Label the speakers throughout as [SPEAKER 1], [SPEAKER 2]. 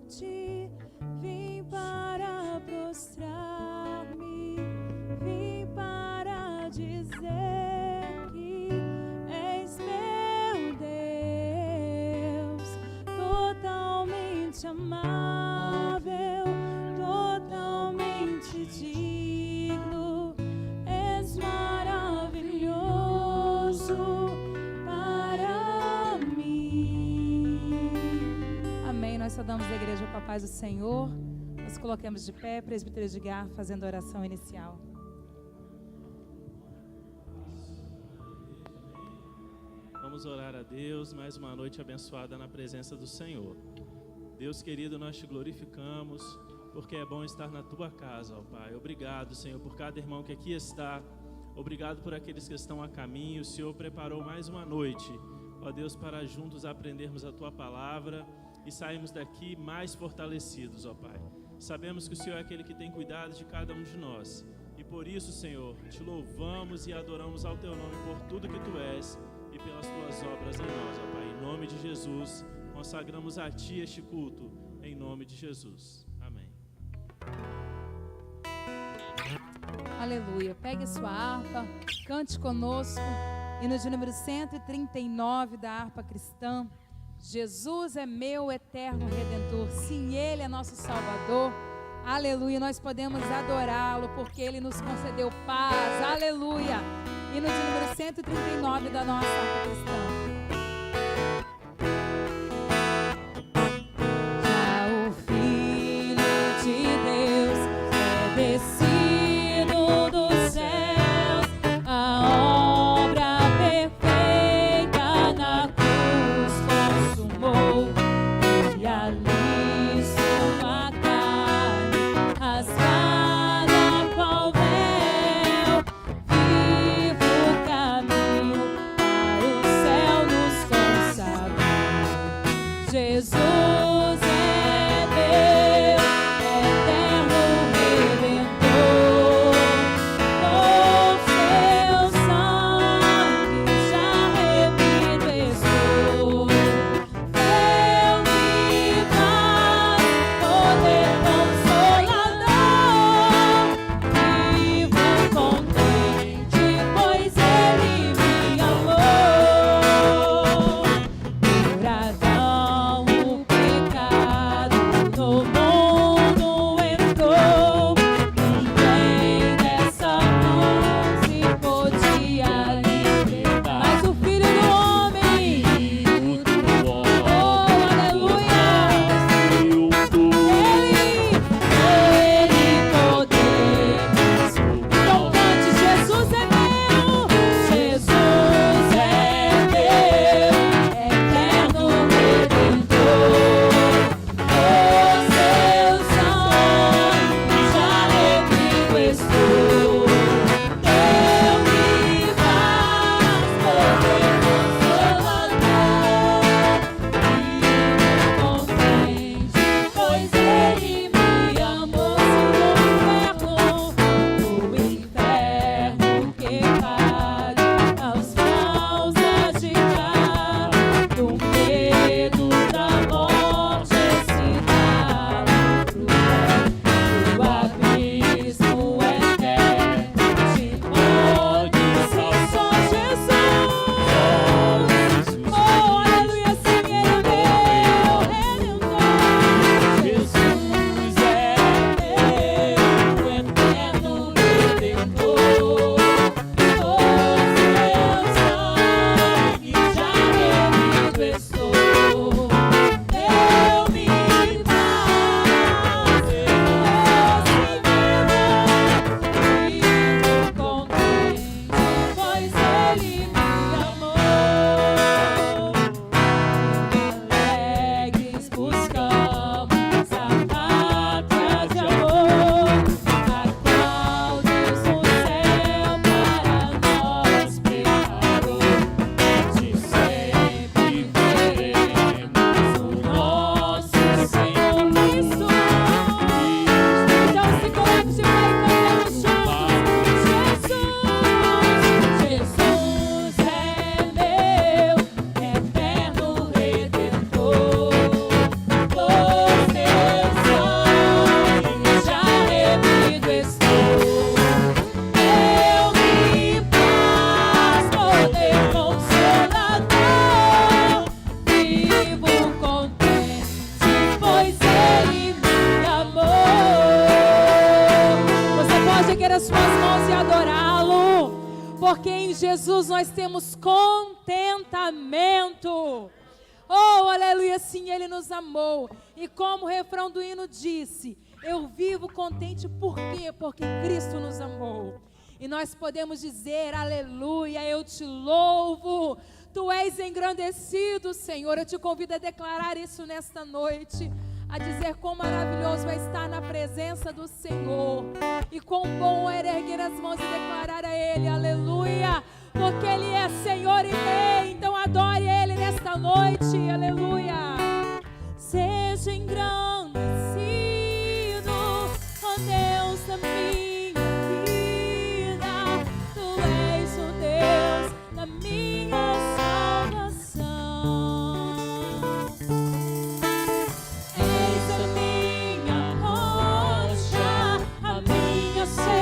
[SPEAKER 1] ti, vim para prostrar-me, vim para dizer que és meu Deus, totalmente amável, totalmente digno, és maravilhoso para mim. Amém. Nós saudamos a igreja com a paz do Senhor. Nos coloquemos de pé, presbítero Edgar, fazendo a oração inicial.
[SPEAKER 2] Vamos orar a Deus, mais uma noite abençoada na presença do Senhor. Deus querido, nós te glorificamos, porque é bom estar na tua casa, ó Pai. Obrigado, Senhor, por cada irmão que aqui está. Obrigado por aqueles que estão a caminho. O Senhor preparou mais uma noite, ó Deus, para juntos aprendermos a tua palavra e sairmos daqui mais fortalecidos, ó Pai. Sabemos que o Senhor é aquele que tem cuidado de cada um de nós. E por isso, Senhor, te louvamos e adoramos ao teu nome por tudo que tu és e pelas tuas obras em nós, ó Pai. Em nome de Jesus, consagramos a ti este culto, em nome de Jesus. Amém.
[SPEAKER 1] Aleluia. Pegue sua harpa, cante conosco. Hino de número 139 da harpa cristã. Jesus é meu eterno Redentor. Sim, Ele é nosso Salvador. Aleluia. Nós podemos adorá-lo porque Ele nos concedeu paz. Aleluia. Hino de número 139 da nossa harpa cristã. Já o Filho de Deus é descido dos céus, a obra perfeita na cruz consumou, e ali sua carne rasgada qual véu, vivo caminho para o céu Jesus nós temos contentamento. Oh, aleluia, sim, Ele nos amou. E como o refrão do hino disse, eu vivo contente, por quê? Porque Cristo nos amou. E nós podemos dizer, aleluia, eu te louvo, tu és engrandecido, Senhor. Eu te convido a declarar isso nesta noite, a dizer quão maravilhoso é estar na presença do Senhor, e quão bom é erguer as mãos e declarar a Ele, aleluia, porque Ele é Senhor e Rei. Então adore Ele nesta noite, aleluia. Seja engrandecido, ó Deus da minha vida, tu és o Deus da minha salvação. És a minha rocha, a minha segurança,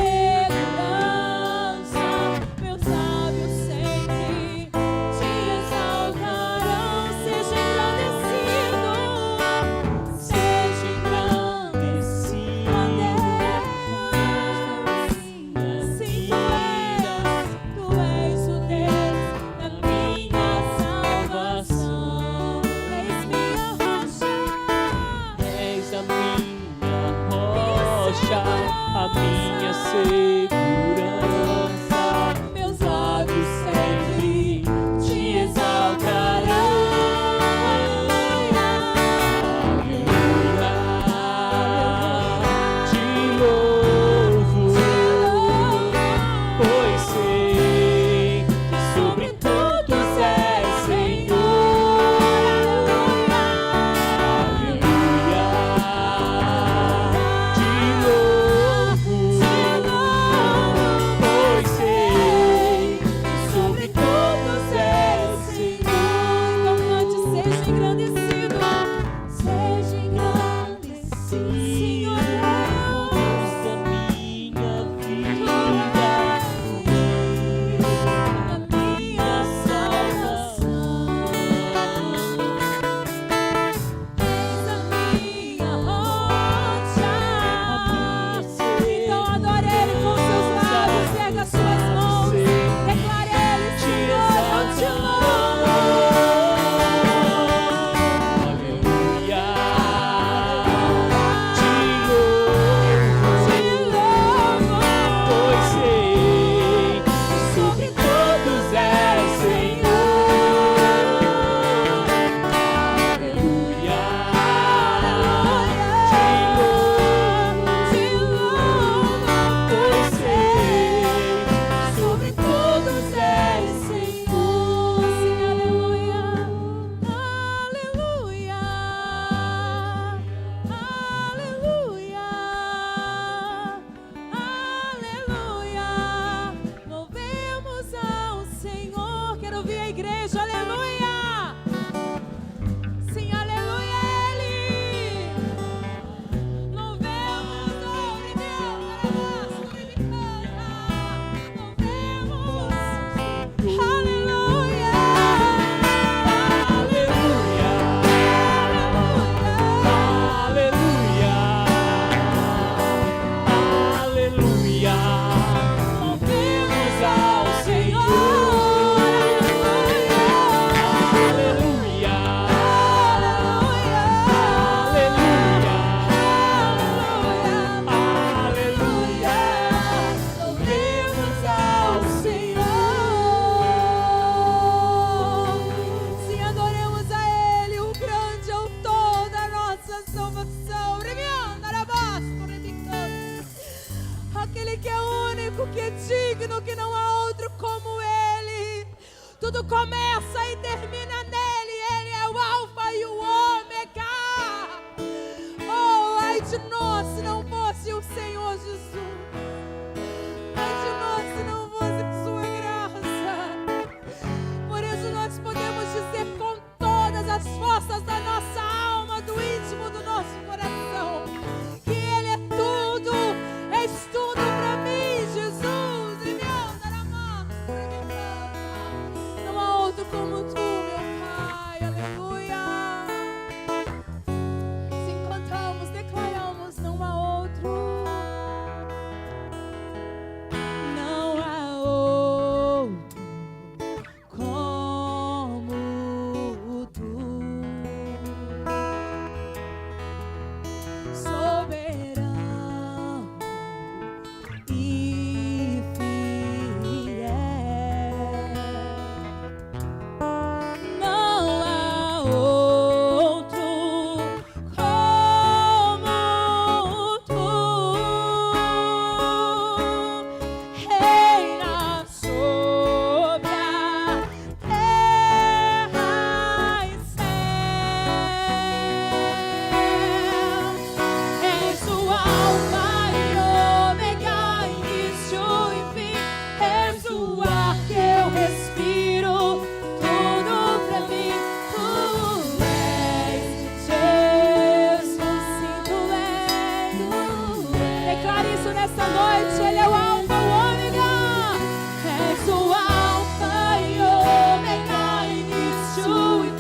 [SPEAKER 1] meus lábios sempre te exaltarão. Seja engrandecido, seja engrandecido, ó Deus. Sim, tu és o Deus da minha salvação. És minha rocha,
[SPEAKER 3] És a minha rocha, a minha segurança,
[SPEAKER 1] meus
[SPEAKER 3] lábios sempre te exaltarão. Aleluia, te louvo, pois sei que sobre todos és Senhor. Aleluia, te louvo, pois sei que sobre todos és Senhor.
[SPEAKER 1] Então cante, seja engrandecido, seja engrandecido, Senhor
[SPEAKER 3] Deus
[SPEAKER 1] Deus,
[SPEAKER 3] da minha vida,
[SPEAKER 1] da minha salvação. És a minha rocha. Então adore Ele com seus lábios, erga as suas mãos, declare a Ele, Senhor, eu te louvo.
[SPEAKER 3] aleluia, te louvo, pois sei que sobre todos és Senhor. Aleluia, te louvo, pois sei que sobre todos és Senhor.
[SPEAKER 1] Sim, aleluia, aleluia, aleluia, aleluia. Louvemos ao Senhor. Quero ouvir a igreja, aleluia. Sim, aleluia, Ele. Louvemos, louvemos, aleluia.
[SPEAKER 3] Aleluia, louvemos ao Senhor. Aleluia, aleluia, louvemos ao Senhor.
[SPEAKER 1] Sim, adoremos a Ele, o grande autor da nossa salvação. Aquele que é único, que é digno, que não há outro como Ele. Tudo começa e termina nele. Ele é o Alfa e o Ômega. Oh, ai de nós se não fosse o Senhor Jesus. Ai de nós se não fosse sua graça. Por isso nós podemos dizer com todas as forças da nossa alma, do íntimo do nosso coração, que Ele é tudo, és tudo para mim, Jesus. E me anda na mão, não há outro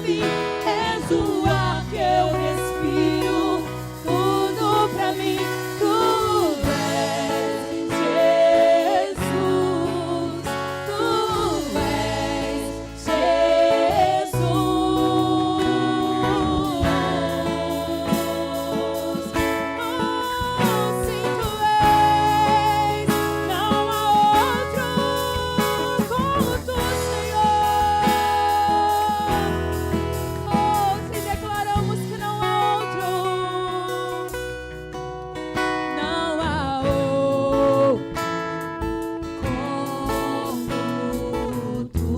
[SPEAKER 3] fim. És o ar que eu respiro, tudo pra mim. Tu és Jesus, tu és Jesus. Sim, tu és, não há outro como tu, Senhor. Se declaramos que não há outro, não há outro como tu,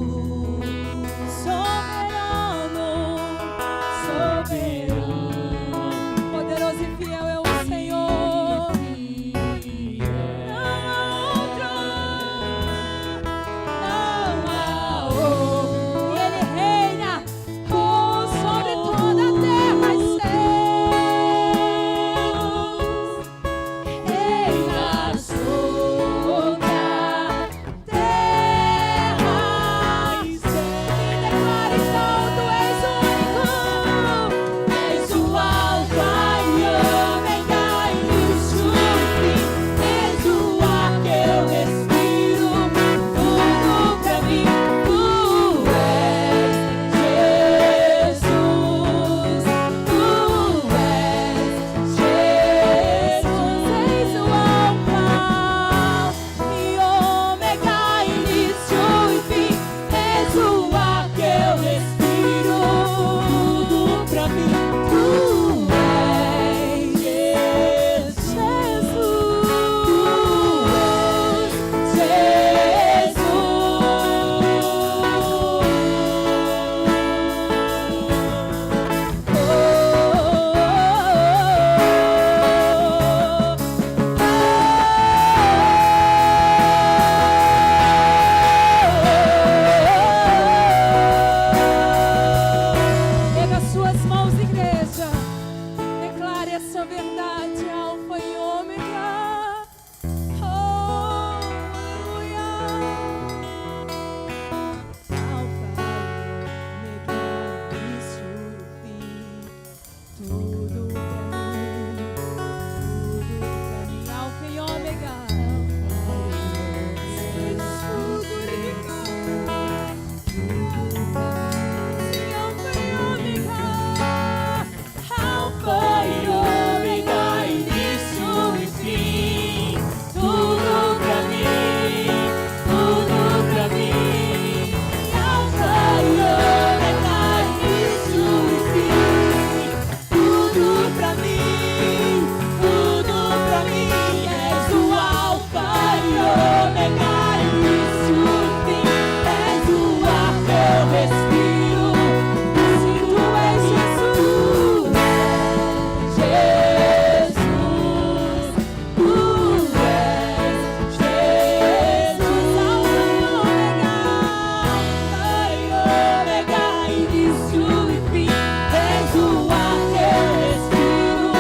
[SPEAKER 3] soberano, soberano, poderoso e fiel é o Senhor. Não há outro, não há outro. Ele reina sobre toda a terra e céus. Reina sobre a terra e céus. Declara então, tu és o único. És o Alfa e Ômega, início e fim. És o ar que eu respiro, tudo pra mim. Tu és Jesus, tu és Jesus. És o Alfa e Ômega, início e fim. És o ar que eu respiro, tudo pra mim. Tu és Jesus, Pega suas mãos, igreja. Declare essa verdade, Alfa e Ômega. Oh, aleluia. Alfa e Ômega, início e fim. Tudo pra mim, Alfa e Ômega. Jesus glorificado. Sim, Alfa e Ômega. Alfa e Ômega, início e fim. Tudo pra mim, tudo pra mim. Alfa e Ômega, início e fim. Tudo pra mim, tudo pra mim. És o Alfa e Ômega, início e fim. És o ar que eu respiro. Sim, tu és Jesus, Jesus, tu és Jesus. Alfa e Ômega, início e fim. És o ar que eu respiro,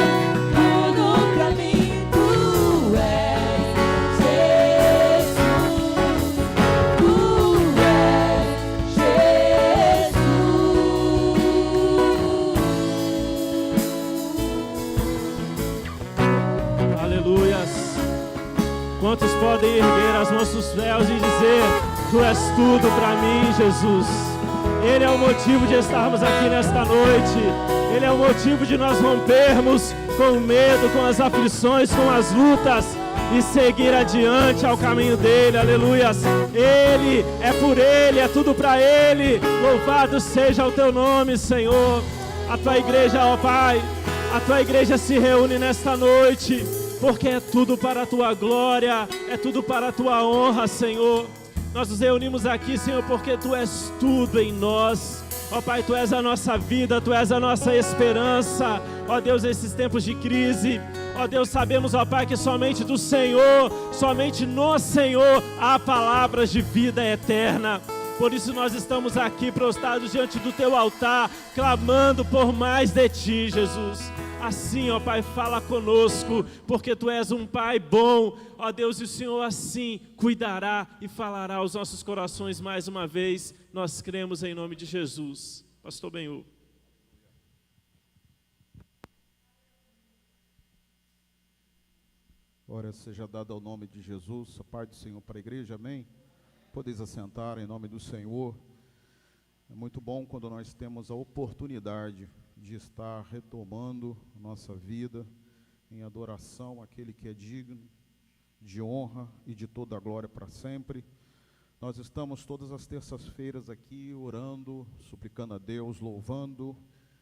[SPEAKER 3] tudo pra mim. Tu és Jesus, tu és Jesus.
[SPEAKER 2] Aleluias. Quantos podem erguer as mãos dos céus e dizer: Tu és tudo para mim, Jesus. Ele é o motivo de estarmos aqui nesta noite. Ele é o motivo de nós rompermos com o medo, com as aflições, com as lutas e seguir adiante ao caminho dele. Aleluias. Ele é por ele, é tudo para ele. Louvado seja o teu nome, Senhor. A tua igreja, ó Pai, a tua igreja se reúne nesta noite porque é tudo para a tua glória, é tudo para a tua honra, Senhor. Nós nos reunimos aqui, Senhor, porque tu és tudo em nós. Ó Pai, tu és a nossa vida, tu és a nossa esperança. Ó Deus, nesses tempos de crise, ó Deus, sabemos, ó Pai, que somente do Senhor, somente no Senhor há palavras de vida eterna. Por isso nós estamos aqui prostrados diante do teu altar, clamando por mais de ti, Jesus. Assim, ó Pai, fala conosco, porque tu és um Pai bom. Ó Deus, e o Senhor assim cuidará e falará aos nossos corações mais uma vez. Nós cremos em nome de Jesus. Pastor Benhu.
[SPEAKER 4] Glória seja dada ao nome de Jesus, a paz do Senhor para a igreja, amém? Podeis assentar em nome do Senhor. É muito bom quando nós temos a oportunidade de estar retomando nossa vida em adoração àquele que é digno de honra e de toda a glória para sempre. Nós estamos todas as terças-feiras aqui orando, suplicando a Deus, louvando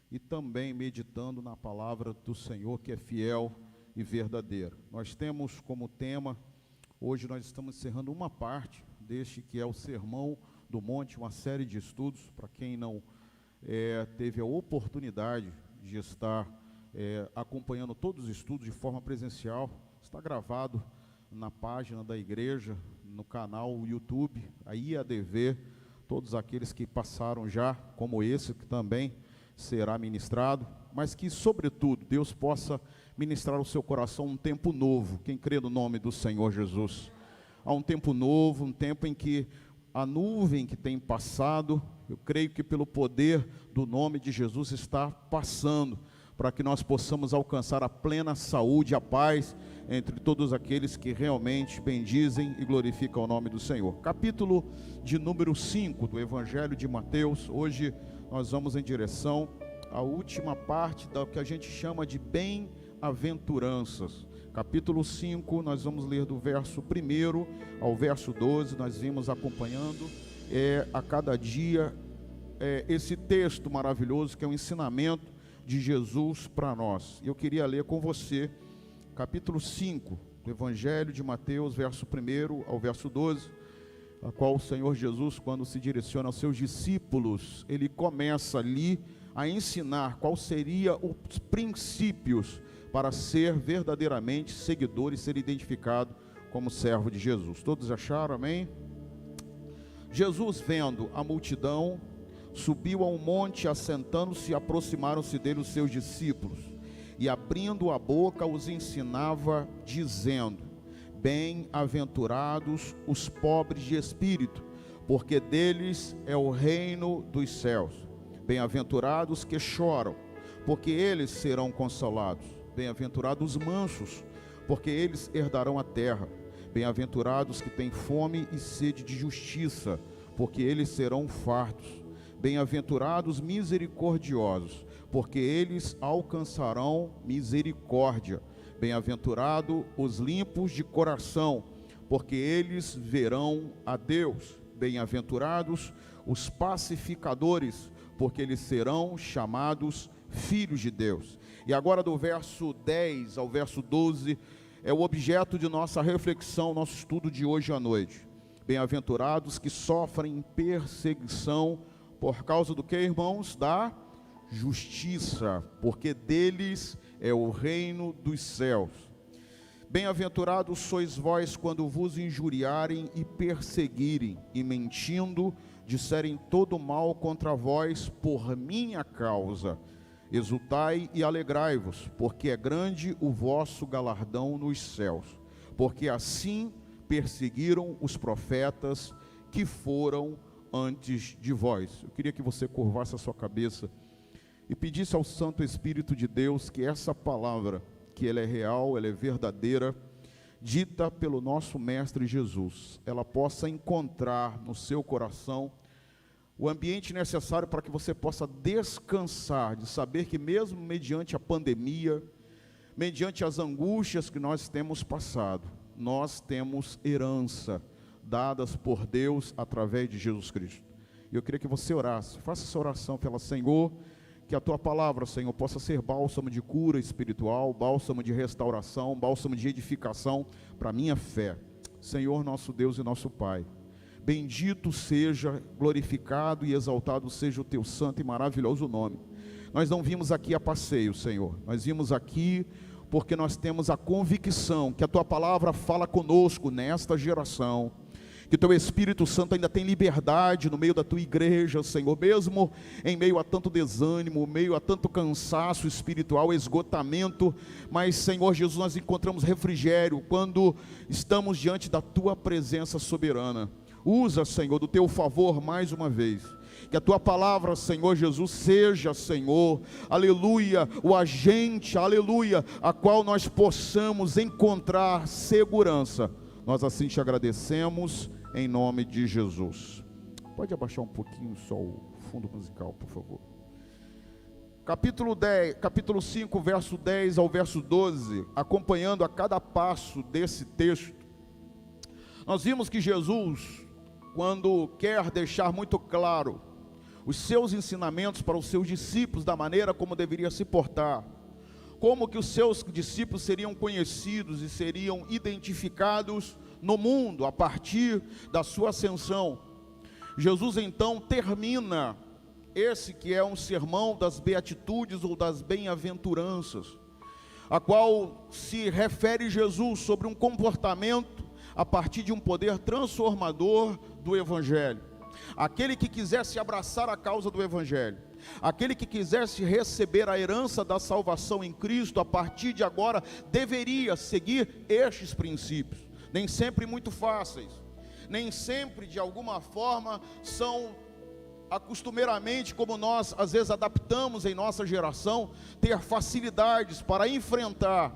[SPEAKER 4] e também meditando na palavra do Senhor, que é fiel e verdadeira. Nós temos como tema, hoje nós estamos encerrando uma parte deste que é o Sermão do Monte, uma série de estudos. Para quem não teve a oportunidade de estar acompanhando todos os estudos de forma presencial, está gravado na página da igreja, no canal YouTube, a IADV, todos aqueles que passaram já, como esse que também será ministrado, mas que sobretudo Deus possa ministrar ao seu coração um tempo novo. Quem crê no nome do Senhor Jesus? Há um tempo novo, um tempo em que a nuvem que tem passado, eu creio que pelo poder do nome de Jesus está passando, para que nós possamos alcançar a plena saúde, a paz, entre todos aqueles que realmente bendizem e glorificam o nome do Senhor. Capítulo de número 5 do Evangelho de Mateus. Hoje nós vamos em direção à última parte do que a gente chama de bem-aventuranças. Capítulo 5, nós vamos ler do verso 1 ao verso 12, nós vimos acompanhando a cada dia esse texto maravilhoso que é um ensinamento de Jesus para nós. Eu queria ler com você capítulo 5 do Evangelho de Mateus, verso 1 ao verso 12, a qual o Senhor Jesus, quando se direciona aos seus discípulos, ele começa ali a ensinar quais seriam os princípios para ser verdadeiramente seguidor e ser identificado como servo de Jesus. Todos acharam, amém? Jesus, vendo a multidão, subiu a um monte, assentando-se, aproximaram-se dele os seus discípulos, e abrindo a boca os ensinava, dizendo: bem-aventurados os pobres de espírito, porque deles é o reino dos céus. Bem-aventurados que choram, porque eles serão consolados. Bem-aventurados os mansos, porque eles herdarão a terra. Bem-aventurados que têm fome e sede de justiça, porque eles serão fartos. Bem-aventurados misericordiosos, porque eles alcançarão misericórdia. Bem-aventurados os limpos de coração, porque eles verão a Deus. Bem-aventurados os pacificadores, porque eles serão chamados filhos de Deus. E agora do verso 10 ao verso 12 é o objeto de nossa reflexão, nosso estudo de hoje à noite. Bem-aventurados que sofrem perseguição por causa do que, irmãos? Da justiça, porque deles é o reino dos céus. Bem-aventurados sois vós quando vos injuriarem e perseguirem, e mentindo, disserem todo mal contra vós por minha causa. Exultai e alegrai-vos, porque é grande o vosso galardão nos céus, porque assim perseguiram os profetas que foram antes de vós. Eu queria que você curvasse a sua cabeça e pedisse ao Santo Espírito de Deus que essa palavra, que ela é real, ela é verdadeira, dita pelo nosso Mestre Jesus, ela possa encontrar no seu coração o ambiente necessário para que você possa descansar, de saber que mesmo mediante a pandemia, mediante as angústias que nós temos passado, nós temos herança dadas por Deus através de Jesus Cristo. E eu queria que você orasse, faça essa oração pela Senhor, que a tua palavra, Senhor, possa ser bálsamo de cura espiritual, bálsamo de restauração, bálsamo de edificação para a minha fé. Senhor, nosso Deus e nosso Pai, bendito seja, glorificado e exaltado seja o teu santo e maravilhoso nome. Nós não vimos aqui a passeio, Senhor, nós vimos aqui porque nós temos a convicção que a tua palavra fala conosco nesta geração, que o teu Espírito Santo ainda tem liberdade no meio da tua igreja, Senhor, mesmo em meio a tanto desânimo, meio a tanto cansaço espiritual, esgotamento, mas, Senhor Jesus, nós encontramos refrigério quando estamos diante da tua presença soberana. Usa, Senhor, do teu favor mais uma vez, Que a tua palavra, Senhor Jesus, seja, Senhor, aleluia, o agente, aleluia, a qual nós possamos encontrar segurança. Nós assim te agradecemos, em nome de Jesus. Pode abaixar um pouquinho só o fundo musical, por favor. Capítulo 5, verso 10 ao verso 12, acompanhando a cada passo desse texto, nós vimos que Jesus, quando quer deixar muito claro os seus ensinamentos para os seus discípulos, da maneira como deveria se portar, como que os seus discípulos seriam conhecidos e seriam identificados no mundo, a partir da sua ascensão, Jesus então termina esse que é um sermão das beatitudes ou das bem-aventuranças, a qual se refere Jesus sobre um comportamento a partir de um poder transformador do Evangelho. Aquele que quisesse abraçar a causa do Evangelho, aquele que quisesse receber a herança da salvação em Cristo, a partir de agora, deveria seguir estes princípios, nem sempre muito fáceis, nem sempre de alguma forma são acostumeiramente, como nós às vezes adaptamos em nossa geração, ter facilidades para enfrentar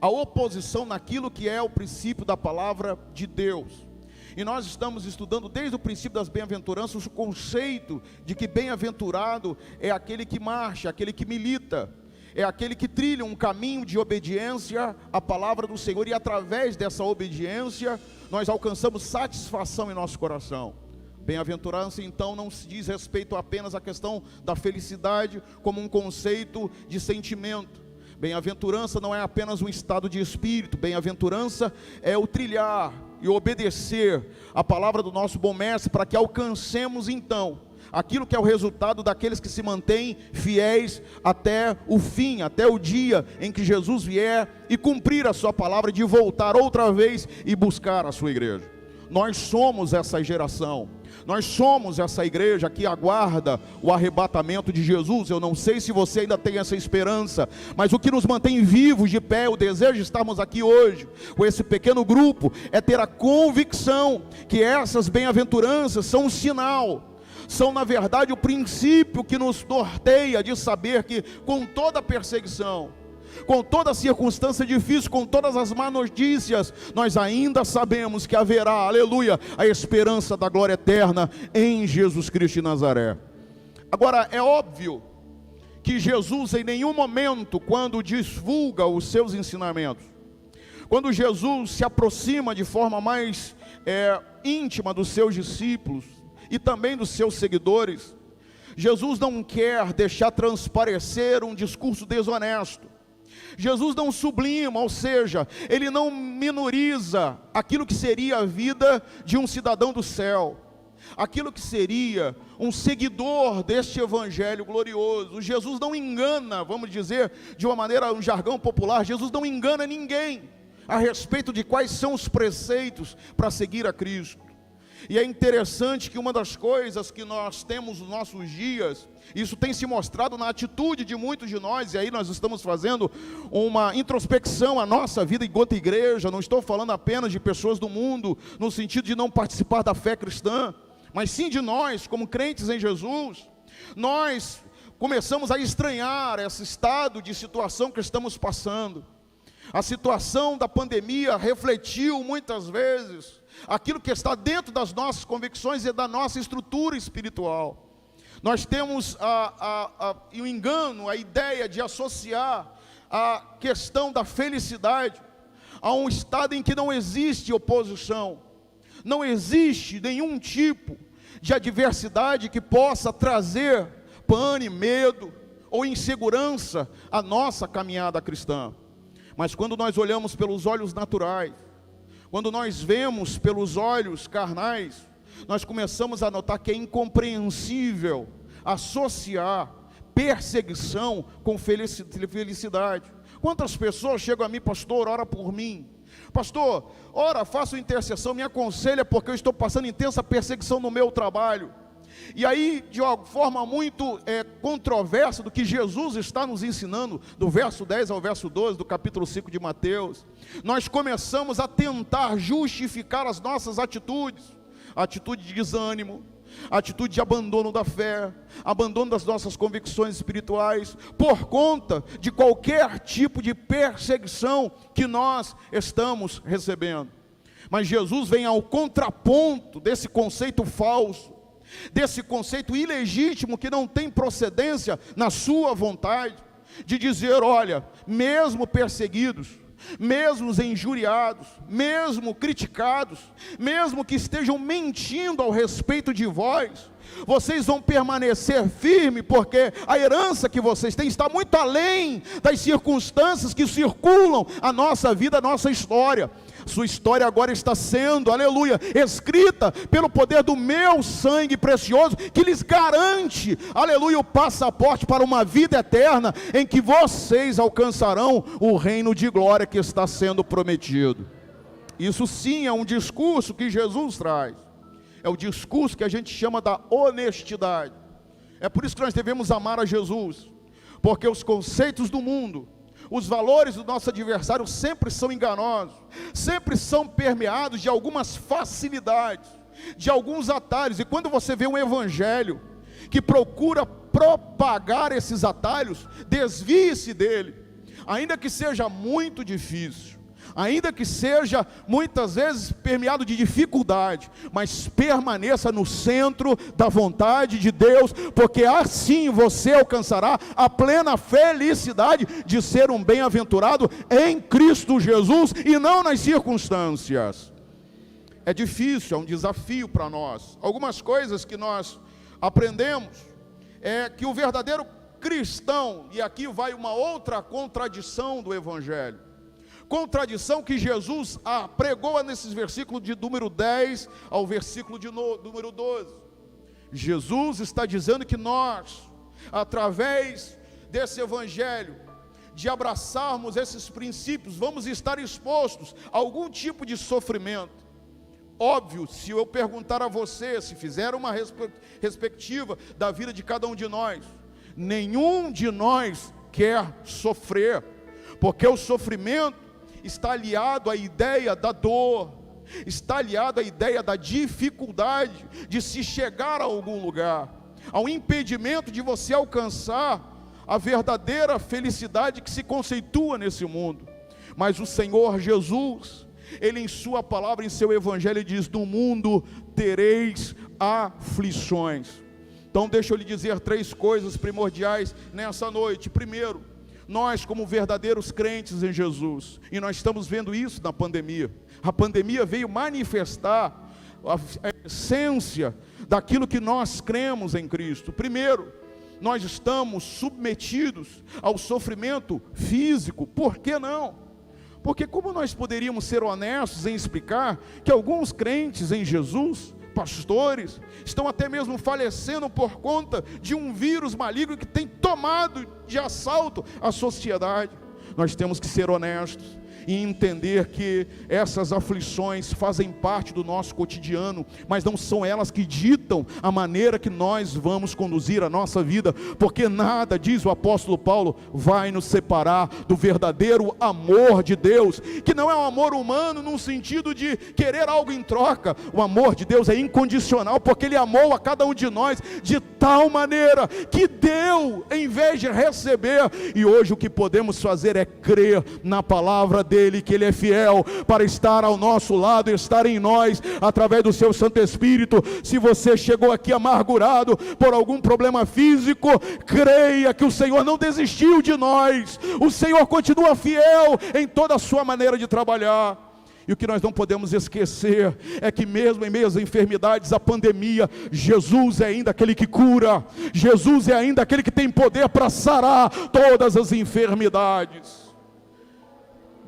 [SPEAKER 4] a oposição naquilo que é o princípio da palavra de Deus. E nós estamos estudando desde o princípio das bem-aventuranças o conceito de que bem-aventurado é aquele que marcha, aquele que milita, é aquele que trilha um caminho de obediência à palavra do Senhor, e através dessa obediência nós alcançamos satisfação em nosso coração. Bem-aventurança então não se diz respeito apenas à questão da felicidade como um conceito de sentimento. Bem-aventurança não é apenas um estado de espírito. Bem-aventurança é o trilhar e obedecer a palavra do nosso bom mestre, para que alcancemos então aquilo que é o resultado daqueles que se mantêm fiéis até o fim, até o dia em que Jesus vier e cumprir a sua palavra de voltar outra vez e buscar a sua igreja. Nós somos essa geração, nós somos essa igreja que aguarda o arrebatamento de Jesus. Eu não sei se você ainda tem essa esperança, mas o que nos mantém vivos de pé, o desejo de estarmos aqui hoje, com esse pequeno grupo, é ter a convicção que essas bem-aventuranças são um sinal, são na verdade o princípio que nos norteia de saber que com toda perseguição, com toda circunstância difícil, com todas as más notícias, nós ainda sabemos que haverá, aleluia, a esperança da glória eterna em Jesus Cristo de Nazaré. Agora, é óbvio que Jesus em nenhum momento, quando divulga os seus ensinamentos, quando Jesus se aproxima de forma mais íntima dos seus discípulos e também dos seus seguidores, Jesus não quer deixar transparecer um discurso desonesto. Jesus não sublima, ou seja, ele não minoriza aquilo que seria a vida de um cidadão do céu, aquilo que seria um seguidor deste evangelho glorioso. Jesus não engana, vamos dizer de uma maneira, um jargão popular, Jesus não engana ninguém a respeito de quais são os preceitos para seguir a Cristo. E é interessante que uma das coisas que nós temos nos nossos dias, isso tem se mostrado na atitude de muitos de nós, e aí nós estamos fazendo uma introspecção à nossa vida enquanto igreja. Não estou falando apenas de pessoas do mundo, no sentido de não participar da fé cristã, mas sim de nós, como crentes em Jesus. Nós começamos a estranhar esse estado de situação que estamos passando. A situação da pandemia refletiu muitas vezes aquilo que está dentro das nossas convicções e da nossa estrutura espiritual. Nós temos o engano, a ideia de associar a questão da felicidade a um estado em que não existe oposição, não existe nenhum tipo de adversidade que possa trazer pânico, medo ou insegurança à nossa caminhada cristã. Mas quando nós olhamos pelos olhos naturais, quando nós vemos pelos olhos carnais, nós começamos a notar que é incompreensível associar perseguição com felicidade. Quantas pessoas chegam a mim: pastor, ora por mim. Pastor, ora, faça uma intercessão, me aconselha porque eu estou passando intensa perseguição no meu trabalho. E aí, de uma forma muito controversa do que Jesus está nos ensinando, do verso 10 ao verso 12 do capítulo 5 de Mateus, nós começamos a tentar justificar as nossas atitudes, atitude de desânimo, atitude de abandono da fé, abandono das nossas convicções espirituais, por conta de qualquer tipo de perseguição que nós estamos recebendo. Mas Jesus vem ao contraponto desse conceito falso, desse conceito ilegítimo que não tem procedência na sua vontade, de dizer: olha, mesmo perseguidos, mesmo injuriados, mesmo criticados, mesmo que estejam mentindo ao respeito de vós, vocês vão permanecer firmes, porque a herança que vocês têm está muito além das circunstâncias que circulam a nossa vida, a nossa história. Sua história agora está sendo, aleluia, escrita pelo poder do meu sangue precioso, que lhes garante, aleluia, o passaporte para uma vida eterna, em que vocês alcançarão o reino de glória que está sendo prometido. Isso sim é um discurso que Jesus traz, é o discurso que a gente chama da honestidade. É por isso que nós devemos amar a Jesus, porque os conceitos do mundo, os valores do nosso adversário sempre são enganosos, sempre são permeados de algumas facilidades, de alguns atalhos. E quando você vê um evangelho que procura propagar esses atalhos, desvie-se dele, ainda que seja muito difícil, ainda que seja muitas vezes permeado de dificuldade, mas permaneça no centro da vontade de Deus, porque assim você alcançará a plena felicidade de ser um bem-aventurado em Cristo Jesus e não nas circunstâncias. É difícil, é um desafio para nós. Algumas coisas que nós aprendemos é que o verdadeiro cristão, e aqui vai uma outra contradição do evangelho, contradição que Jesus pregou nesses versículos de número 10 ao versículo de número 12. Jesus está dizendo que nós, através desse evangelho, de abraçarmos esses princípios, vamos estar expostos a algum tipo de sofrimento. Óbvio, se eu perguntar a você, se fizer uma respectiva da vida de cada um de nós, nenhum de nós quer sofrer, porque o sofrimento está aliado à ideia da dor, está aliado à ideia da dificuldade de se chegar a algum lugar, ao impedimento de você alcançar a verdadeira felicidade que se conceitua nesse mundo. Mas o Senhor Jesus, Ele em sua palavra, em seu evangelho diz: no mundo tereis aflições. Então deixa eu lhe dizer 3 coisas primordiais nessa noite. Primeiro, nós como verdadeiros crentes em Jesus, e nós estamos vendo isso na pandemia, a pandemia veio manifestar a essência daquilo que nós cremos em Cristo. Primeiro, nós estamos submetidos ao sofrimento físico. Por que não? Porque como nós poderíamos ser honestos em explicar que alguns crentes em Jesus, pastores, estão até mesmo falecendo por conta de um vírus maligno que tem tomado de assalto a sociedade? Nós temos que ser honestos e entender que essas aflições fazem parte do nosso cotidiano, mas não são elas que ditam a maneira que nós vamos conduzir a nossa vida, porque nada, diz o apóstolo Paulo, vai nos separar do verdadeiro amor de Deus, que não é um amor humano num sentido de querer algo em troca. O amor de Deus é incondicional, porque Ele amou a cada um de nós de tal maneira que deu em vez de receber. E hoje o que podemos fazer é crer na palavra dele, que Ele é fiel para estar ao nosso lado, estar em nós, através do seu Santo Espírito. Se você chegou aqui amargurado por algum problema físico, creia que o Senhor não desistiu de nós, o Senhor continua fiel em toda a sua maneira de trabalhar. E o que nós não podemos esquecer é que mesmo em meio às enfermidades, a pandemia, Jesus é ainda aquele que cura, Jesus é ainda aquele que tem poder para sarar todas as enfermidades.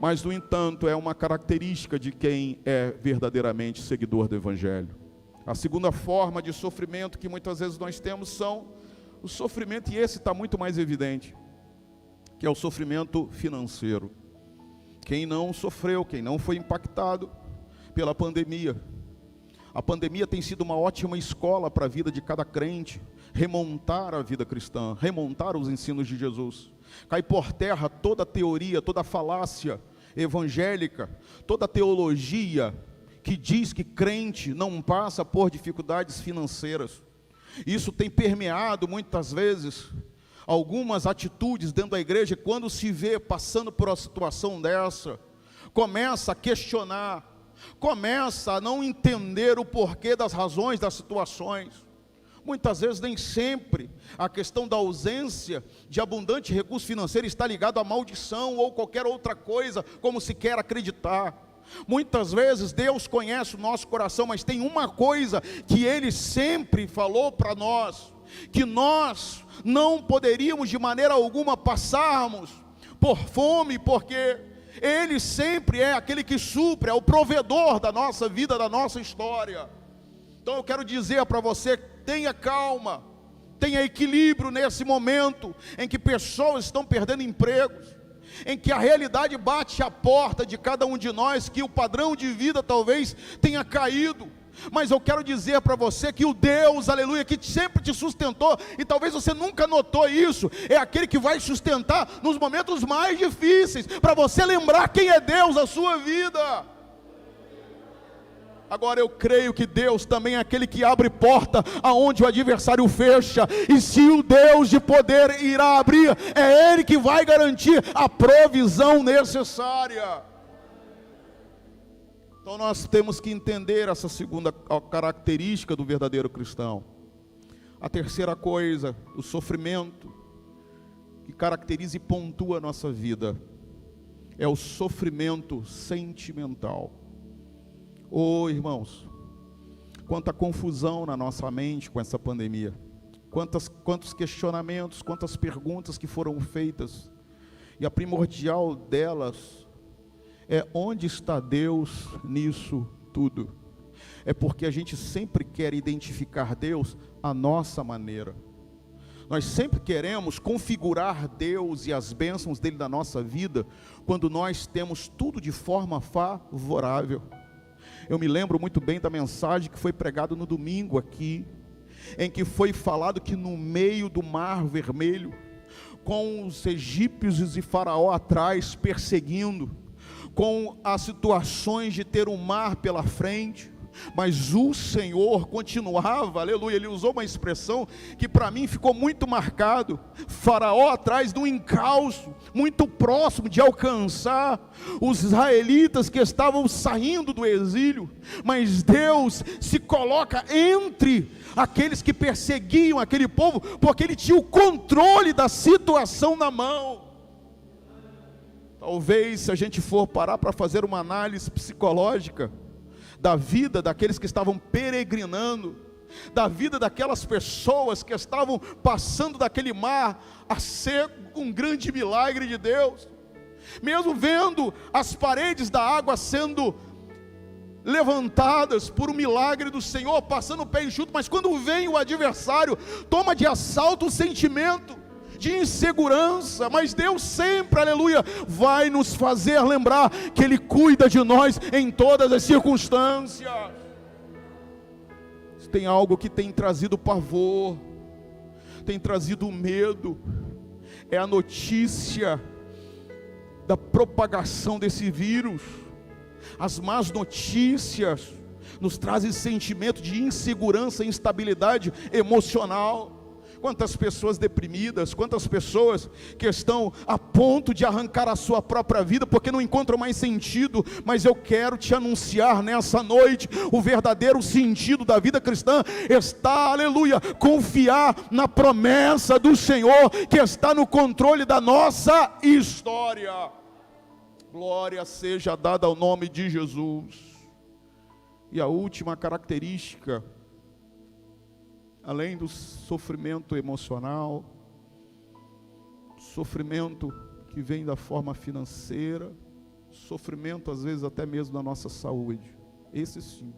[SPEAKER 4] Mas, no entanto, é uma característica de quem é verdadeiramente seguidor do Evangelho. A segunda forma de sofrimento que muitas vezes nós temos são o sofrimento, e esse está muito mais evidente, que é o sofrimento financeiro. Quem não sofreu, quem não foi impactado pela pandemia, a pandemia tem sido uma ótima escola para a vida de cada crente, remontar a vida cristã, remontar os ensinos de Jesus, cai por terra toda a teoria, toda a falácia evangélica, toda a teologia que diz que crente não passa por dificuldades financeiras. Isso tem permeado muitas vezes algumas atitudes dentro da igreja. Quando se vê passando por uma situação dessa, começa a questionar, começa a não entender o porquê das razões das situações. Muitas vezes, nem sempre, a questão da ausência de abundante recurso financeiro está ligado à maldição ou qualquer outra coisa, como se quer acreditar. Muitas vezes Deus conhece o nosso coração, mas tem uma coisa que Ele sempre falou para nós, que nós não poderíamos de maneira alguma passarmos por fome, porque Ele sempre é aquele que supre, é o provedor da nossa vida, da nossa história. Então eu quero dizer para você, tenha calma, tenha equilíbrio nesse momento em que pessoas estão perdendo empregos, em que a realidade bate à porta de cada um de nós, que o padrão de vida talvez tenha caído. Mas eu quero dizer para você que o Deus, aleluia, que sempre te sustentou, e talvez você nunca notou isso, é aquele que vai sustentar nos momentos mais difíceis, para você lembrar quem é Deus na sua vida. Agora eu creio que Deus também é aquele que abre porta aonde o adversário fecha, e se o Deus de poder irá abrir, é Ele que vai garantir a provisão necessária. Então nós temos que entender essa segunda característica do verdadeiro cristão. A terceira coisa, o sofrimento que caracteriza e pontua a nossa vida, é o sofrimento sentimental. Oh, irmãos, quanta confusão na nossa mente com essa pandemia, quantos questionamentos, quantas perguntas que foram feitas, e a primordial delas é: onde está Deus nisso tudo? É porque a gente sempre quer identificar Deus à nossa maneira. Nós sempre queremos configurar Deus e as bênçãos dele na nossa vida, quando nós temos tudo de forma favorável. Eu me lembro muito bem da mensagem que foi pregada no domingo aqui, em que foi falado que no meio do Mar Vermelho, com os egípcios e Faraó atrás perseguindo, com as situações de ter um mar pela frente, mas o Senhor continuava, aleluia. Ele usou uma expressão que para mim ficou muito marcado: Faraó atrás de um encalço, muito próximo de alcançar os israelitas que estavam saindo do exílio, mas Deus se coloca entre aqueles que perseguiam aquele povo, porque Ele tinha o controle da situação na mão. Talvez, se a gente for parar para fazer uma análise psicológica da vida daqueles que estavam peregrinando, da vida daquelas pessoas que estavam passando daquele mar, a ser um grande milagre de Deus, mesmo vendo as paredes da água sendo levantadas por um milagre do Senhor, passando o pé enxuto, mas quando vem o adversário, toma de assalto o sentimento de insegurança, mas Deus sempre, aleluia, vai nos fazer lembrar que Ele cuida de nós em todas as circunstâncias. Se tem algo que tem trazido pavor, tem trazido medo, é a notícia da propagação desse vírus. As más notícias nos trazem sentimento de insegurança e instabilidade emocional. Quantas pessoas deprimidas, quantas pessoas que estão a ponto de arrancar a sua própria vida, porque não encontram mais sentido. Mas eu quero te anunciar nessa noite, o verdadeiro sentido da vida cristã está, aleluia, confiar na promessa do Senhor, que está no controle da nossa história. Glória seja dada ao nome de Jesus. E a última característica, além do sofrimento emocional, sofrimento que vem da forma financeira, sofrimento às vezes até mesmo da nossa saúde, esse sim,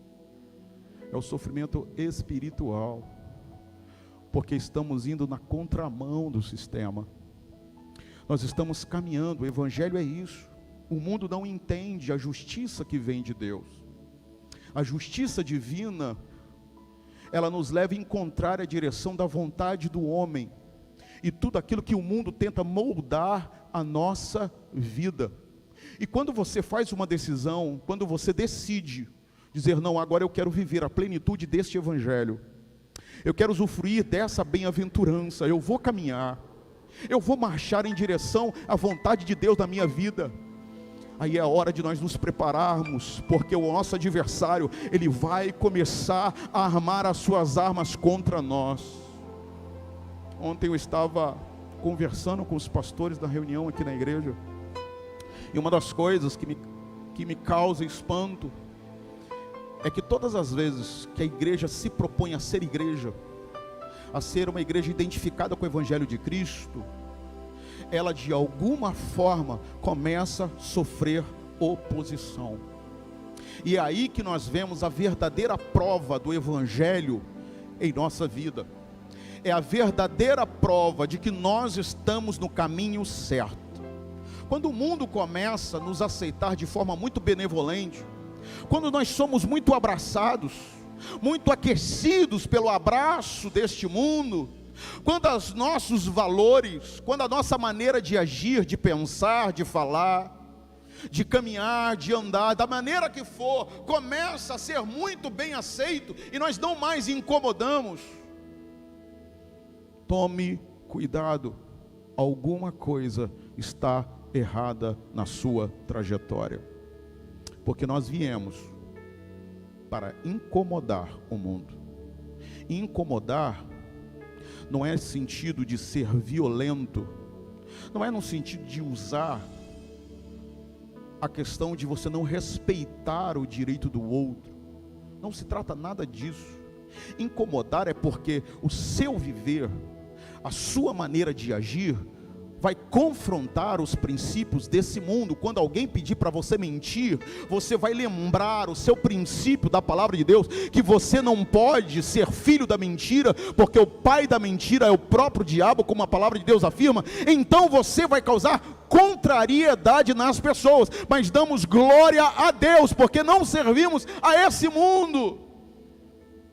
[SPEAKER 4] é o sofrimento espiritual, porque estamos indo na contramão do sistema, nós estamos caminhando, o evangelho é isso, o mundo não entende a justiça que vem de Deus, a justiça divina, ela nos leva a encontrar a direção da vontade do homem, e tudo aquilo que o mundo tenta moldar a nossa vida. E quando você faz uma decisão, quando você decide Dizer, não, agora eu quero viver a plenitude deste evangelho. Eu quero usufruir dessa bem-aventurança. Eu vou caminhar. Eu vou marchar em direção à vontade de Deus na minha vida. Aí é a hora de nós nos prepararmos, porque o nosso adversário, ele vai começar a armar as suas armas contra nós. Ontem eu estava conversando com os pastores da reunião aqui na igreja, e uma das coisas que me causa espanto, é que todas as vezes que a igreja se propõe a ser igreja, a ser uma igreja identificada com o Evangelho de Cristo, ela de alguma forma começa a sofrer oposição. E é aí que nós vemos a verdadeira prova do Evangelho em nossa vida. É a verdadeira prova de que nós estamos no caminho certo. Quando o mundo começa a nos aceitar de forma muito benevolente, quando nós somos muito abraçados, muito aquecidos pelo abraço deste mundo, quando os nossos valores, quando a nossa maneira de agir, de pensar, de falar, de caminhar, de andar, da maneira que for, começa a ser muito bem aceito, e nós não mais incomodamos, tome cuidado, alguma coisa está errada na sua trajetória, porque nós viemos para incomodar o mundo. E incomodar não é sentido de ser violento, não é no sentido de usar a questão de você não respeitar o direito do outro, não se trata nada disso. Incomodar é porque o seu viver, a sua maneira de agir, vai confrontar os princípios desse mundo. Quando alguém pedir para você mentir, você vai lembrar o seu princípio da palavra de Deus, que você não pode ser filho da mentira, porque o pai da mentira é o próprio diabo, como a palavra de Deus afirma. Então você vai causar contrariedade nas pessoas, mas damos glória a Deus, porque não servimos a esse mundo.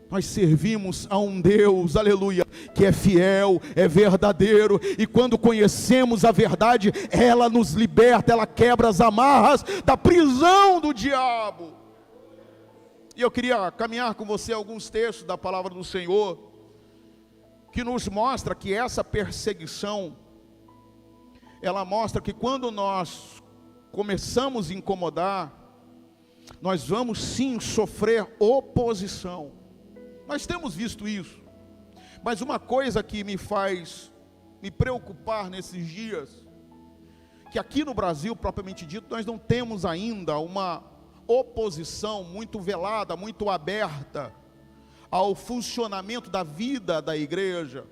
[SPEAKER 4] Nós servimos a um Deus, aleluia, que é fiel, é verdadeiro, e quando conhecemos a verdade, ela nos liberta, ela quebra as amarras da prisão do diabo. E eu queria caminhar com você alguns textos da palavra do Senhor, que nos mostra que essa perseguição, ela mostra que quando nós começamos a incomodar, nós vamos sim sofrer oposição. Nós temos visto isso, mas uma coisa que me faz me preocupar nesses dias, que aqui no Brasil, propriamente dito, nós não temos ainda uma oposição muito velada, muito aberta ao funcionamento da vida da igreja,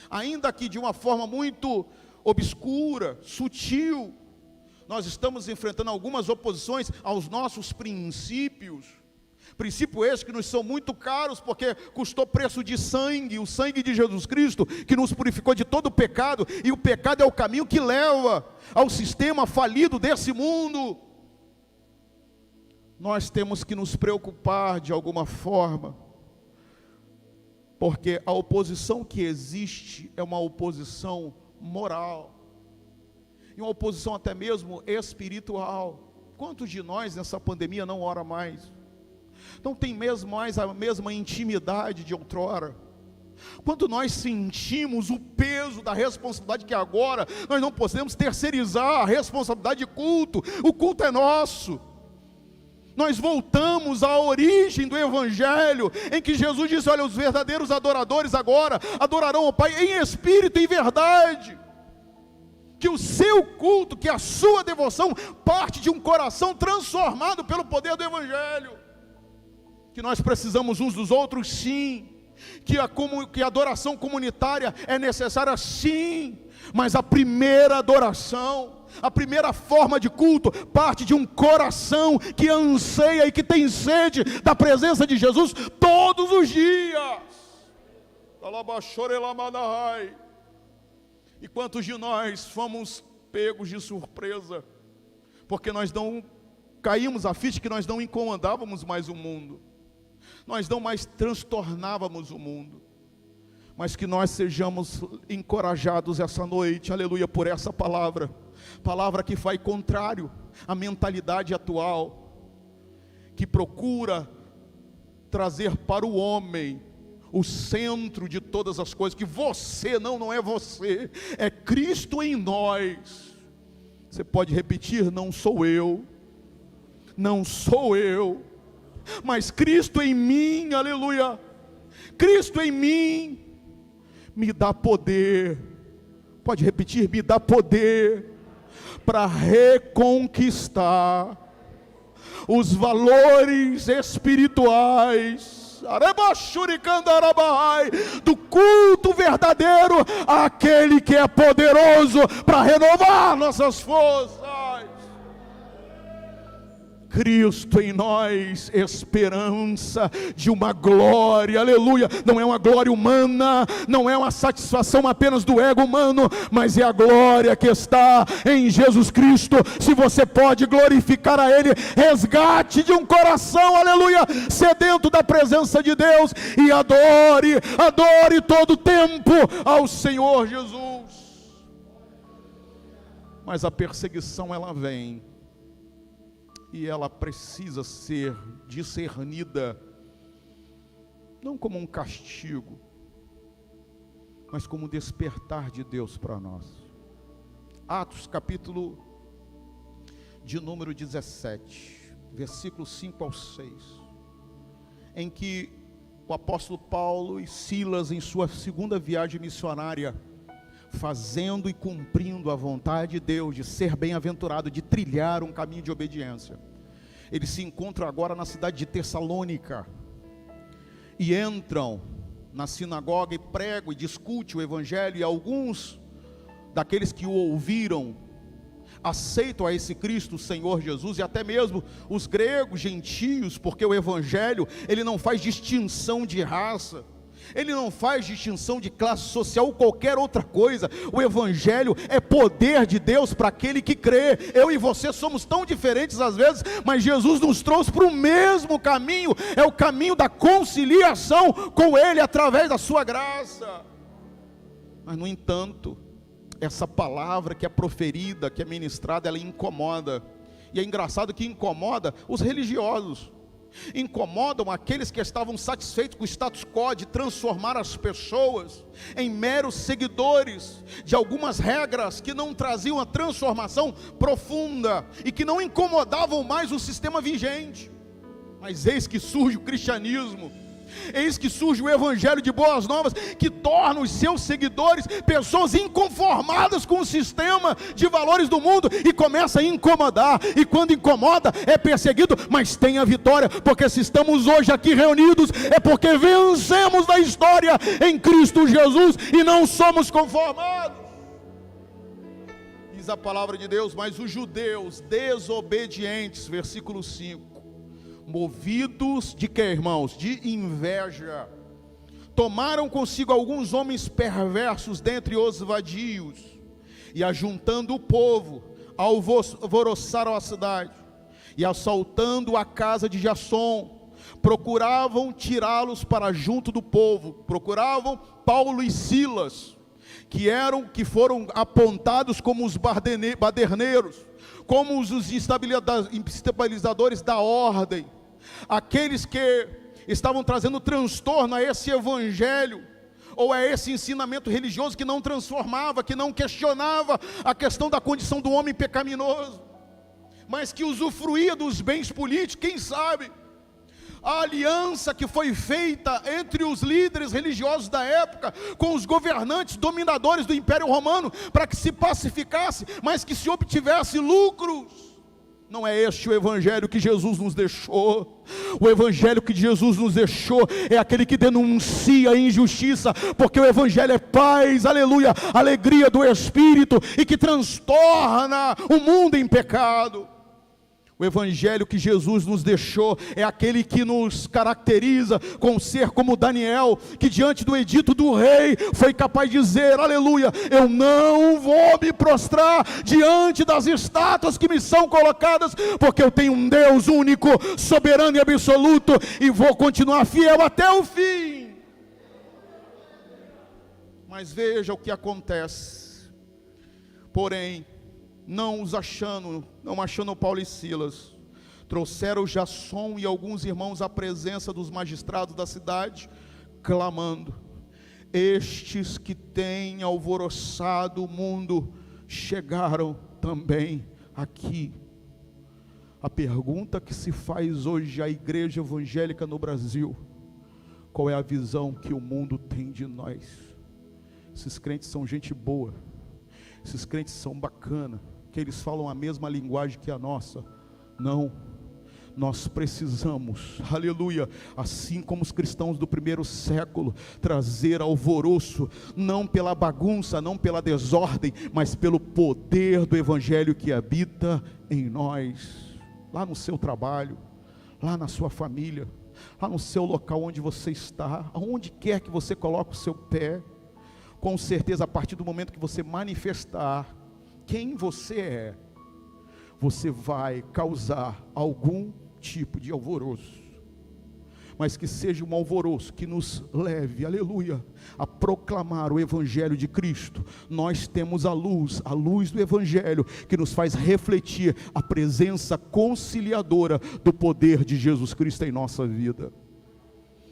[SPEAKER 4] ainda que de uma forma muito obscura, sutil, nós estamos enfrentando algumas oposições aos nossos princípios. Princípio esse que nos são muito caros, porque custou preço de sangue, o sangue de Jesus Cristo, que nos purificou de todo o pecado, e o pecado é o caminho que leva ao sistema falido desse mundo. Nós temos que nos preocupar de alguma forma, porque a oposição que existe é uma oposição moral, e uma oposição até mesmo espiritual. Quantos de nós nessa pandemia não ora mais? Não tem mesmo mais a mesma intimidade de outrora. Quando nós sentimos o peso da responsabilidade, que agora nós não podemos terceirizar a responsabilidade de culto, o culto é nosso. Nós voltamos à origem do Evangelho, em que Jesus disse, olha, os verdadeiros adoradores agora adorarão o Pai em espírito e em verdade. Que o seu culto, que a sua devoção parte de um coração transformado pelo poder do Evangelho. Que nós precisamos uns dos outros, sim, que a adoração comunitária é necessária, sim, mas a primeira adoração, a primeira forma de culto, parte de um coração que anseia e que tem sede da presença de Jesus todos os dias. E quantos de nós fomos pegos de surpresa, porque nós não caímos a ficha que nós não incomodávamos mais o mundo, nós não mais transtornávamos o mundo, mas que nós sejamos encorajados essa noite, aleluia, por essa palavra que vai contrário à mentalidade atual, que procura trazer para o homem o centro de todas as coisas, que você não é você, é Cristo em nós. Você pode repetir: não sou eu, mas Cristo em mim, aleluia. Cristo em mim me dá poder. Pode repetir: me dá poder para reconquistar os valores espirituais do culto verdadeiro àquele que é poderoso para renovar nossas forças. Cristo em nós, esperança de uma glória, aleluia. Não é uma glória humana, não é uma satisfação apenas do ego humano, mas é a glória que está em Jesus Cristo. Se você pode glorificar a Ele, resgate de um coração, aleluia, sedento da presença de Deus, e adore todo o tempo ao Senhor Jesus. Mas a perseguição, ela vem, e ela precisa ser discernida, não como um castigo, mas como um despertar de Deus para nós. Atos capítulo de número 17, versículos 5 ao 6, em que o apóstolo Paulo e Silas, em sua segunda viagem missionária, fazendo e cumprindo a vontade de Deus, de ser bem-aventurado, de trilhar um caminho de obediência, eles se encontram agora na cidade de Tessalônica, e entram na sinagoga e pregam e discutem o evangelho, e alguns daqueles que o ouviram aceitam a esse Cristo, o Senhor Jesus, e até mesmo os gregos, gentios, porque o evangelho, ele não faz distinção de raça, ele não faz distinção de classe social ou qualquer outra coisa. O evangelho é poder de Deus para aquele que crê. Eu e você somos tão diferentes às vezes, mas Jesus nos trouxe para o mesmo caminho, é o caminho da conciliação com Ele, através da sua graça. Mas no entanto, essa palavra que é proferida, que é ministrada, ela incomoda, e é engraçado que incomoda os religiosos, incomodam aqueles que estavam satisfeitos com o status quo de transformar as pessoas em meros seguidores de algumas regras que não traziam a transformação profunda e que não incomodavam mais o sistema vigente. Mas eis que surge o cristianismo, eis que surge o evangelho de boas novas, que torna os seus seguidores pessoas inconformadas com o sistema de valores do mundo, e começa a incomodar, e quando incomoda é perseguido, mas tem a vitória, porque se estamos hoje aqui reunidos, é porque vencemos na história em Cristo Jesus, e não somos conformados. Diz a palavra de Deus: mas os judeus desobedientes, versículo 5, movidos de quê, irmãos? De inveja, tomaram consigo alguns homens perversos dentre os vadios, e ajuntando o povo, alvoroçaram a cidade, e assaltando a casa de Jasson, procuravam tirá-los para junto do povo. Procuravam Paulo e Silas, que foram apontados como os baderneiros, como os estabilizadores da ordem, aqueles que estavam trazendo transtorno a esse evangelho, ou a esse ensinamento religioso que não transformava, que não questionava a questão da condição do homem pecaminoso, mas que usufruía dos bens políticos. Quem sabe a aliança que foi feita entre os líderes religiosos da época com os governantes dominadores do Império Romano, para que se pacificasse, mas que se obtivesse lucros. Não é este o evangelho que Jesus nos deixou. O evangelho que Jesus nos deixou é aquele que denuncia a injustiça, porque o evangelho é paz, aleluia, alegria do Espírito, e que transtorna o mundo em pecado. O evangelho que Jesus nos deixou é aquele que nos caracteriza com ser como Daniel, que diante do edito do rei foi capaz de dizer, aleluia, eu não vou me prostrar diante das estátuas que me são colocadas, porque eu tenho um Deus único, soberano e absoluto, e vou continuar fiel até o fim. Mas veja o que acontece. Porém, não achando Paulo e Silas, Trouxeram Jasson e alguns irmãos à presença dos magistrados da cidade, clamando: estes que têm alvoroçado o mundo chegaram também aqui. A pergunta que se faz hoje à igreja evangélica no Brasil: qual é a visão que o mundo tem de nós? Esses crentes são gente boa, esses crentes são bacana, que eles falam a mesma linguagem que a nossa? Não. Nós precisamos, aleluia, assim como os cristãos do primeiro século, trazer alvoroço, não pela bagunça, não pela desordem, mas pelo poder do evangelho que habita em nós. Lá no seu trabalho, lá na sua família, lá no seu local onde você está, aonde quer que você coloque o seu pé, com certeza a partir do momento que você manifestar quem você é, você vai causar algum tipo de alvoroço, mas que seja um alvoroço que nos leve, aleluia, a proclamar o evangelho de Cristo. Nós temos a luz do evangelho, que nos faz refletir a presença conciliadora do poder de Jesus Cristo em nossa vida.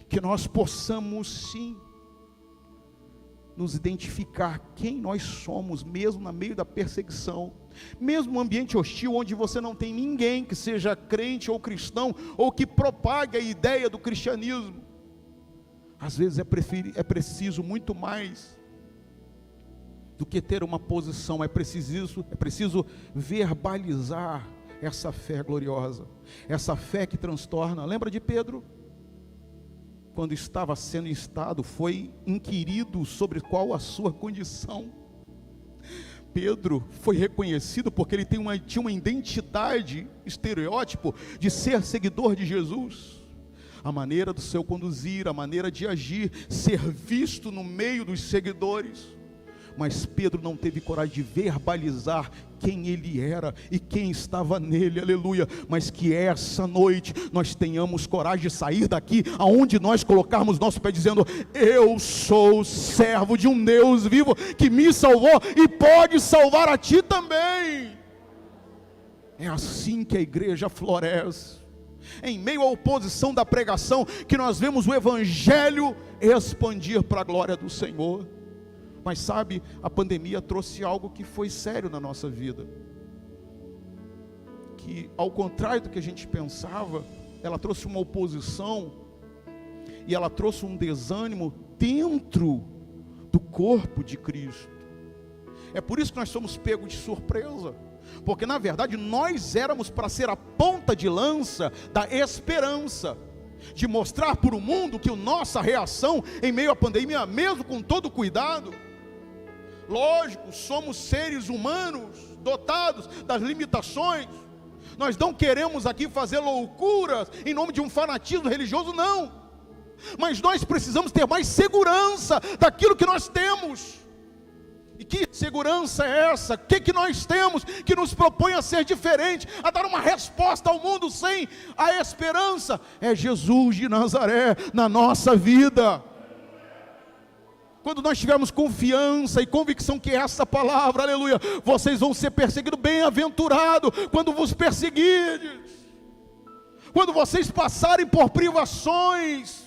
[SPEAKER 4] Que nós possamos sim nos identificar quem nós somos, mesmo no meio da perseguição, mesmo no ambiente hostil, onde você não tem ninguém que seja crente ou cristão, ou que propague a ideia do cristianismo. Às vezes é preciso muito mais do que ter uma posição, é preciso verbalizar essa fé gloriosa, essa fé que transtorna. Lembra de Pedro? Quando estava sendo instado, foi inquirido sobre qual a sua condição. Pedro foi reconhecido porque ele tinha uma identidade, estereótipo de ser seguidor de Jesus. A maneira do seu conduzir, a maneira de agir, ser visto no meio dos seguidores. Mas Pedro não teve coragem de verbalizar quem ele era e quem estava nele, aleluia. Mas que essa noite nós tenhamos coragem de sair daqui, aonde nós colocarmos nosso pé, dizendo: eu sou servo de um Deus vivo, que me salvou e pode salvar a ti também. É assim que a igreja floresce, em meio à oposição da pregação, que nós vemos o evangelho expandir para a glória do Senhor. Mas sabe, a pandemia trouxe algo que foi sério na nossa vida, que ao contrário do que a gente pensava, ela trouxe uma oposição, e ela trouxe um desânimo dentro do corpo de Cristo. É por isso que nós somos pegos de surpresa, porque na verdade nós éramos para ser a ponta de lança da esperança, de mostrar para o mundo que a nossa reação em meio à pandemia, mesmo com todo cuidado, lógico, somos seres humanos dotados das limitações. Nós não queremos aqui fazer loucuras em nome de um fanatismo religioso, não. Mas nós precisamos ter mais segurança daquilo que nós temos. E que segurança é essa? O que nós temos que nos propõe a ser diferente, a dar uma resposta ao mundo sem a esperança? É Jesus de Nazaré na nossa vida. Quando nós tivermos confiança e convicção que essa palavra, aleluia, vocês vão ser perseguidos, bem-aventurado quando vos perseguirdes, quando vocês passarem por privações,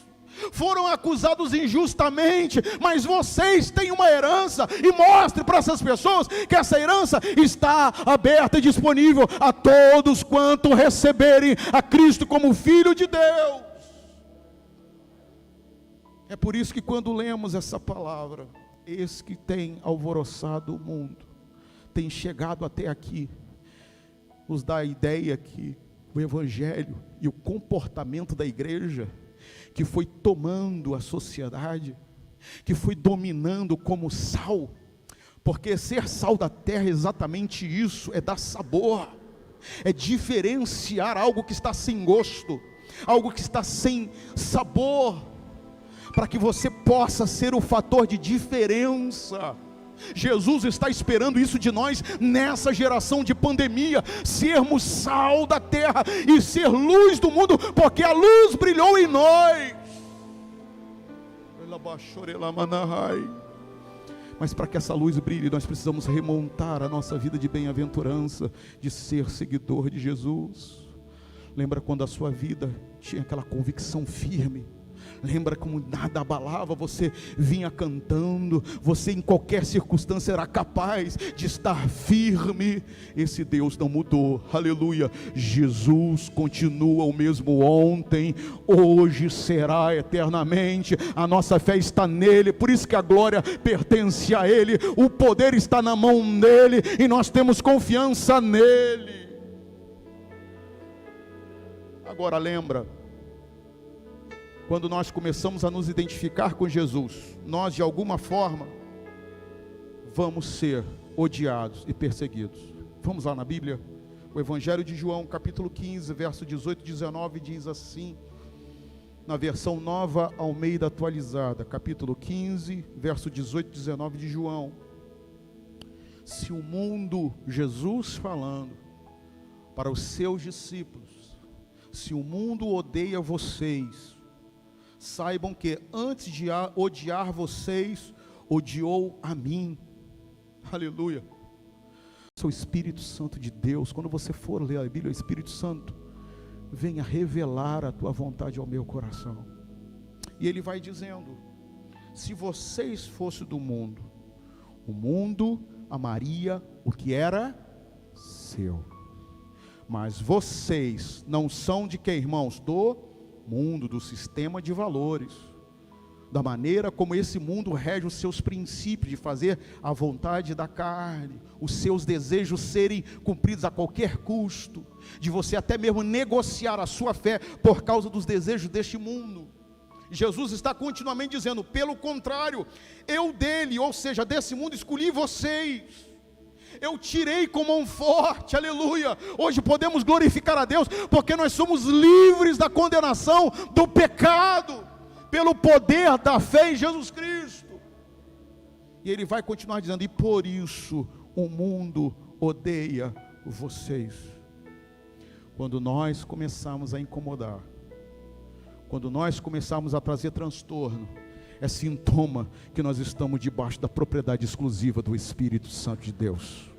[SPEAKER 4] foram acusados injustamente, mas vocês têm uma herança, e mostre para essas pessoas que essa herança está aberta e disponível a todos quanto receberem a Cristo como Filho de Deus. É por isso que quando lemos essa palavra, esse que tem alvoroçado o mundo, tem chegado até aqui, nos dá a ideia que o evangelho e o comportamento da igreja, que foi tomando a sociedade, que foi dominando como sal, porque ser sal da terra é exatamente isso, é dar sabor, é diferenciar algo que está sem gosto, algo que está sem sabor, para que você possa ser o fator de diferença. Jesus está esperando isso de nós nessa geração de pandemia, sermos sal da terra e ser luz do mundo, porque a luz brilhou em nós. Mas para que essa luz brilhe, nós precisamos remontar a nossa vida de bem-aventurança, de ser seguidor de Jesus. Lembra quando a sua vida tinha aquela convicção firme? Lembra como nada abalava, você vinha cantando, você em qualquer circunstância era capaz de estar firme. Esse Deus não mudou, aleluia. Jesus continua o mesmo ontem, hoje, será eternamente. A nossa fé está nele, por isso que a glória pertence a ele, o poder está na mão dele e nós temos confiança nele. Agora lembra, quando nós começamos a nos identificar com Jesus, nós de alguma forma vamos ser odiados e perseguidos. Vamos lá na Bíblia, o Evangelho de João, capítulo 15, verso 18 e 19, diz assim, na versão Nova Almeida atualizada, capítulo 15, verso 18 e 19 de João. Se o mundo, Jesus falando para os seus discípulos, se o mundo odeia vocês, saibam que antes de odiar vocês, odiou a mim. Aleluia. O Espírito Santo de Deus, quando você for ler a Bíblia, o Espírito Santo venha revelar a tua vontade ao meu coração. E ele vai dizendo, se vocês fossem do mundo, o mundo amaria o que era seu. Mas vocês não são de que, irmãos? Do mundo, do sistema de valores, da maneira como esse mundo rege os seus princípios, de fazer a vontade da carne, os seus desejos serem cumpridos a qualquer custo, de você até mesmo negociar a sua fé por causa dos desejos deste mundo. Jesus está continuamente dizendo, pelo contrário, eu dele, ou seja, desse mundo, escolhi vocês. Eu tirei com mão forte, aleluia. Hoje podemos glorificar a Deus, porque nós somos livres da condenação do pecado, pelo poder da fé em Jesus Cristo. E ele vai continuar dizendo, e por isso o mundo odeia vocês. Quando nós começarmos a incomodar, quando nós começarmos a trazer transtorno, é sintoma que nós estamos debaixo da propriedade exclusiva do Espírito Santo de Deus.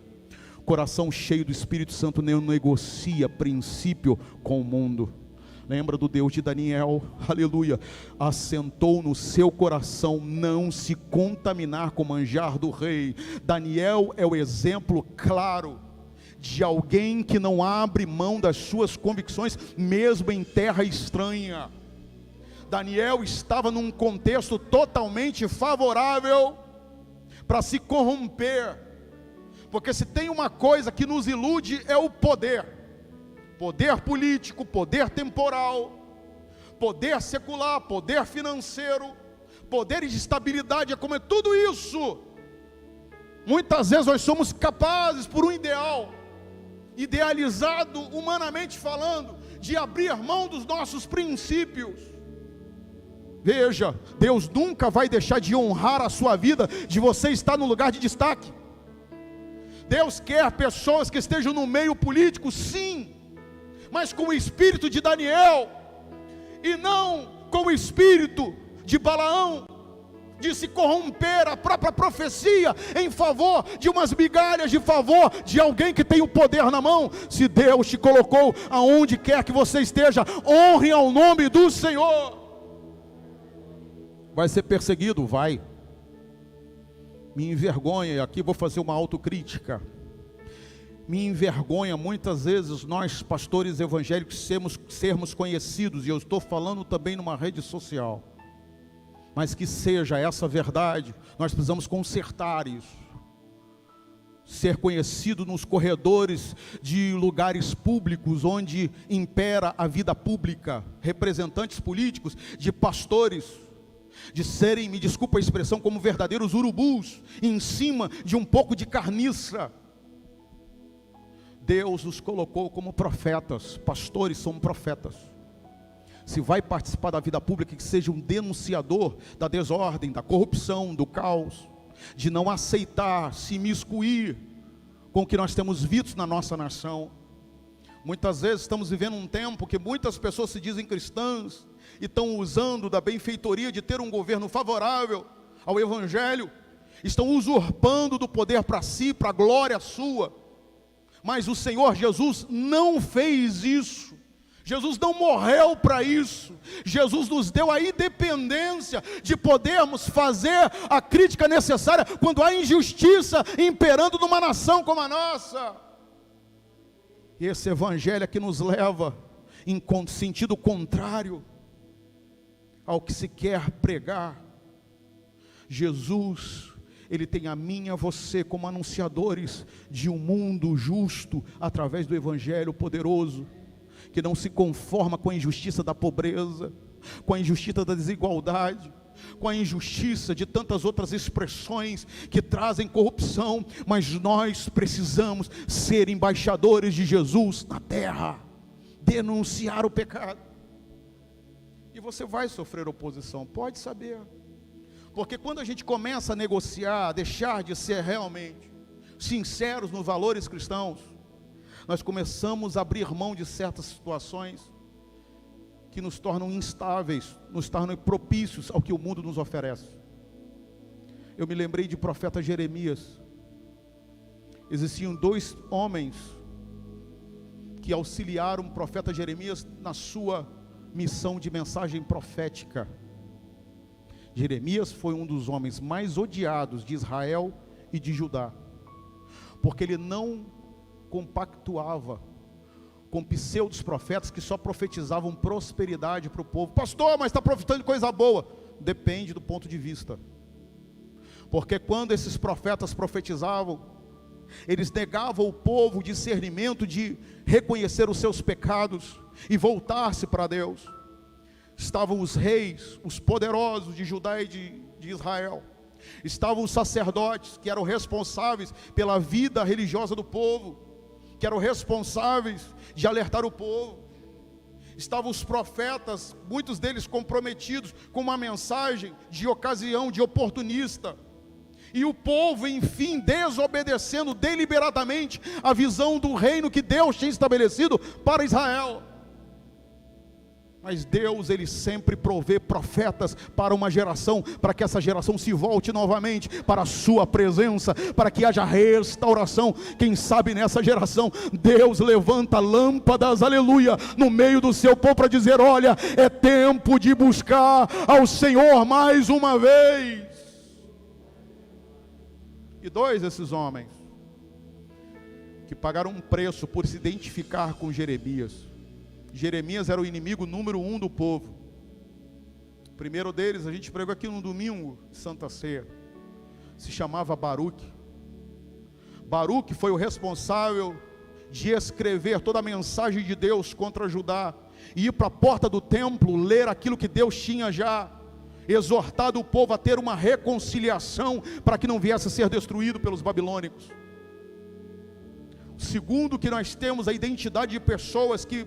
[SPEAKER 4] Coração cheio do Espírito Santo não negocia princípio com o mundo. Lembra do Deus de Daniel, aleluia, assentou no seu coração não se contaminar com o manjar do rei. Daniel é o exemplo claro de alguém que não abre mão das suas convicções, mesmo em terra estranha. Daniel estava num contexto totalmente favorável para se corromper, porque se tem uma coisa que nos ilude é o poder político, poder temporal, poder secular, poder financeiro, poderes de estabilidade, tudo isso, muitas vezes nós somos capazes por um ideal, idealizado humanamente falando, de abrir mão dos nossos princípios. Veja, Deus nunca vai deixar de honrar a sua vida, de você estar no lugar de destaque. Deus quer pessoas que estejam no meio político, sim, mas com o espírito de Daniel, e não com o espírito de Balaão, de se corromper a própria profecia em favor de umas migalhas, de favor de alguém que tem o poder na mão. Se Deus te colocou aonde quer que você esteja, honre ao nome do Senhor. Vai ser perseguido? Vai. Me envergonha, e aqui vou fazer uma autocrítica. Me envergonha muitas vezes nós pastores evangélicos sermos conhecidos, e eu estou falando também numa rede social, mas que seja essa verdade, nós precisamos consertar isso. Ser conhecido nos corredores de lugares públicos, onde impera a vida pública, representantes políticos, de pastores, de serem, me desculpa a expressão, como verdadeiros urubus, em cima de um pouco de carniça. Deus os colocou como profetas, pastores são profetas. Se vai participar da vida pública, que seja um denunciador da desordem, da corrupção, do caos, de não aceitar, se imiscuir com o que nós temos visto na nossa nação. Muitas vezes estamos vivendo um tempo que muitas pessoas se dizem cristãs e estão usando da benfeitoria de ter um governo favorável ao Evangelho, estão usurpando do poder para si, para a glória sua. Mas o Senhor Jesus não fez isso. Jesus não morreu para isso. Jesus nos deu a independência de podermos fazer a crítica necessária quando há injustiça imperando numa nação como a nossa. E esse evangelho é que nos leva em sentido contrário ao que se quer pregar. Jesus, Ele tem a mim e a você como anunciadores de um mundo justo através do evangelho poderoso, que não se conforma com a injustiça da pobreza, com a injustiça da desigualdade, com a injustiça de tantas outras expressões que trazem corrupção, mas nós precisamos ser embaixadores de Jesus na terra, denunciar o pecado. E você vai sofrer oposição, pode saber, porque quando a gente começa a negociar, a deixar de ser realmente sinceros nos valores cristãos, nós começamos a abrir mão de certas situações que nos tornam instáveis, nos tornam propícios ao que o mundo nos oferece. Eu me lembrei de profeta Jeremias. Existiam 2 homens que auxiliaram o profeta Jeremias na sua missão de mensagem profética. Jeremias foi um dos homens mais odiados de Israel e de Judá, porque ele não compactuava com pseudos profetas que só profetizavam prosperidade para o povo. Pastor, mas está profetizando coisa boa. Depende do ponto de vista, porque quando esses profetas profetizavam, eles negavam ao povo o discernimento de reconhecer os seus pecados e voltar-se para Deus. Estavam os reis, os poderosos de Judá e de Israel. Estavam os sacerdotes, que eram responsáveis pela vida religiosa do povo, que eram responsáveis de alertar o povo. Estavam os profetas, muitos deles comprometidos com uma mensagem de ocasião, de oportunista. E o povo, enfim, desobedecendo deliberadamente a visão do reino que Deus tinha estabelecido para Israel. Mas Deus, Ele sempre provê profetas para uma geração, para que essa geração se volte novamente para a sua presença, para que haja restauração. Quem sabe nessa geração, Deus levanta lâmpadas, aleluia, no meio do seu povo para dizer: olha, é tempo de buscar ao Senhor mais uma vez. E 2 desses homens, que pagaram um preço por se identificar com Jeremias. Jeremias era o inimigo número 1 do povo. O primeiro deles, a gente pregou aqui no domingo de Santa Ceia, se chamava Baruque. Baruque foi o responsável de escrever toda a mensagem de Deus contra Judá, e ir para a porta do templo, ler aquilo que Deus tinha já exortado o povo a ter uma reconciliação, para que não viesse a ser destruído pelos babilônicos. Segundo, que nós temos a identidade de pessoas que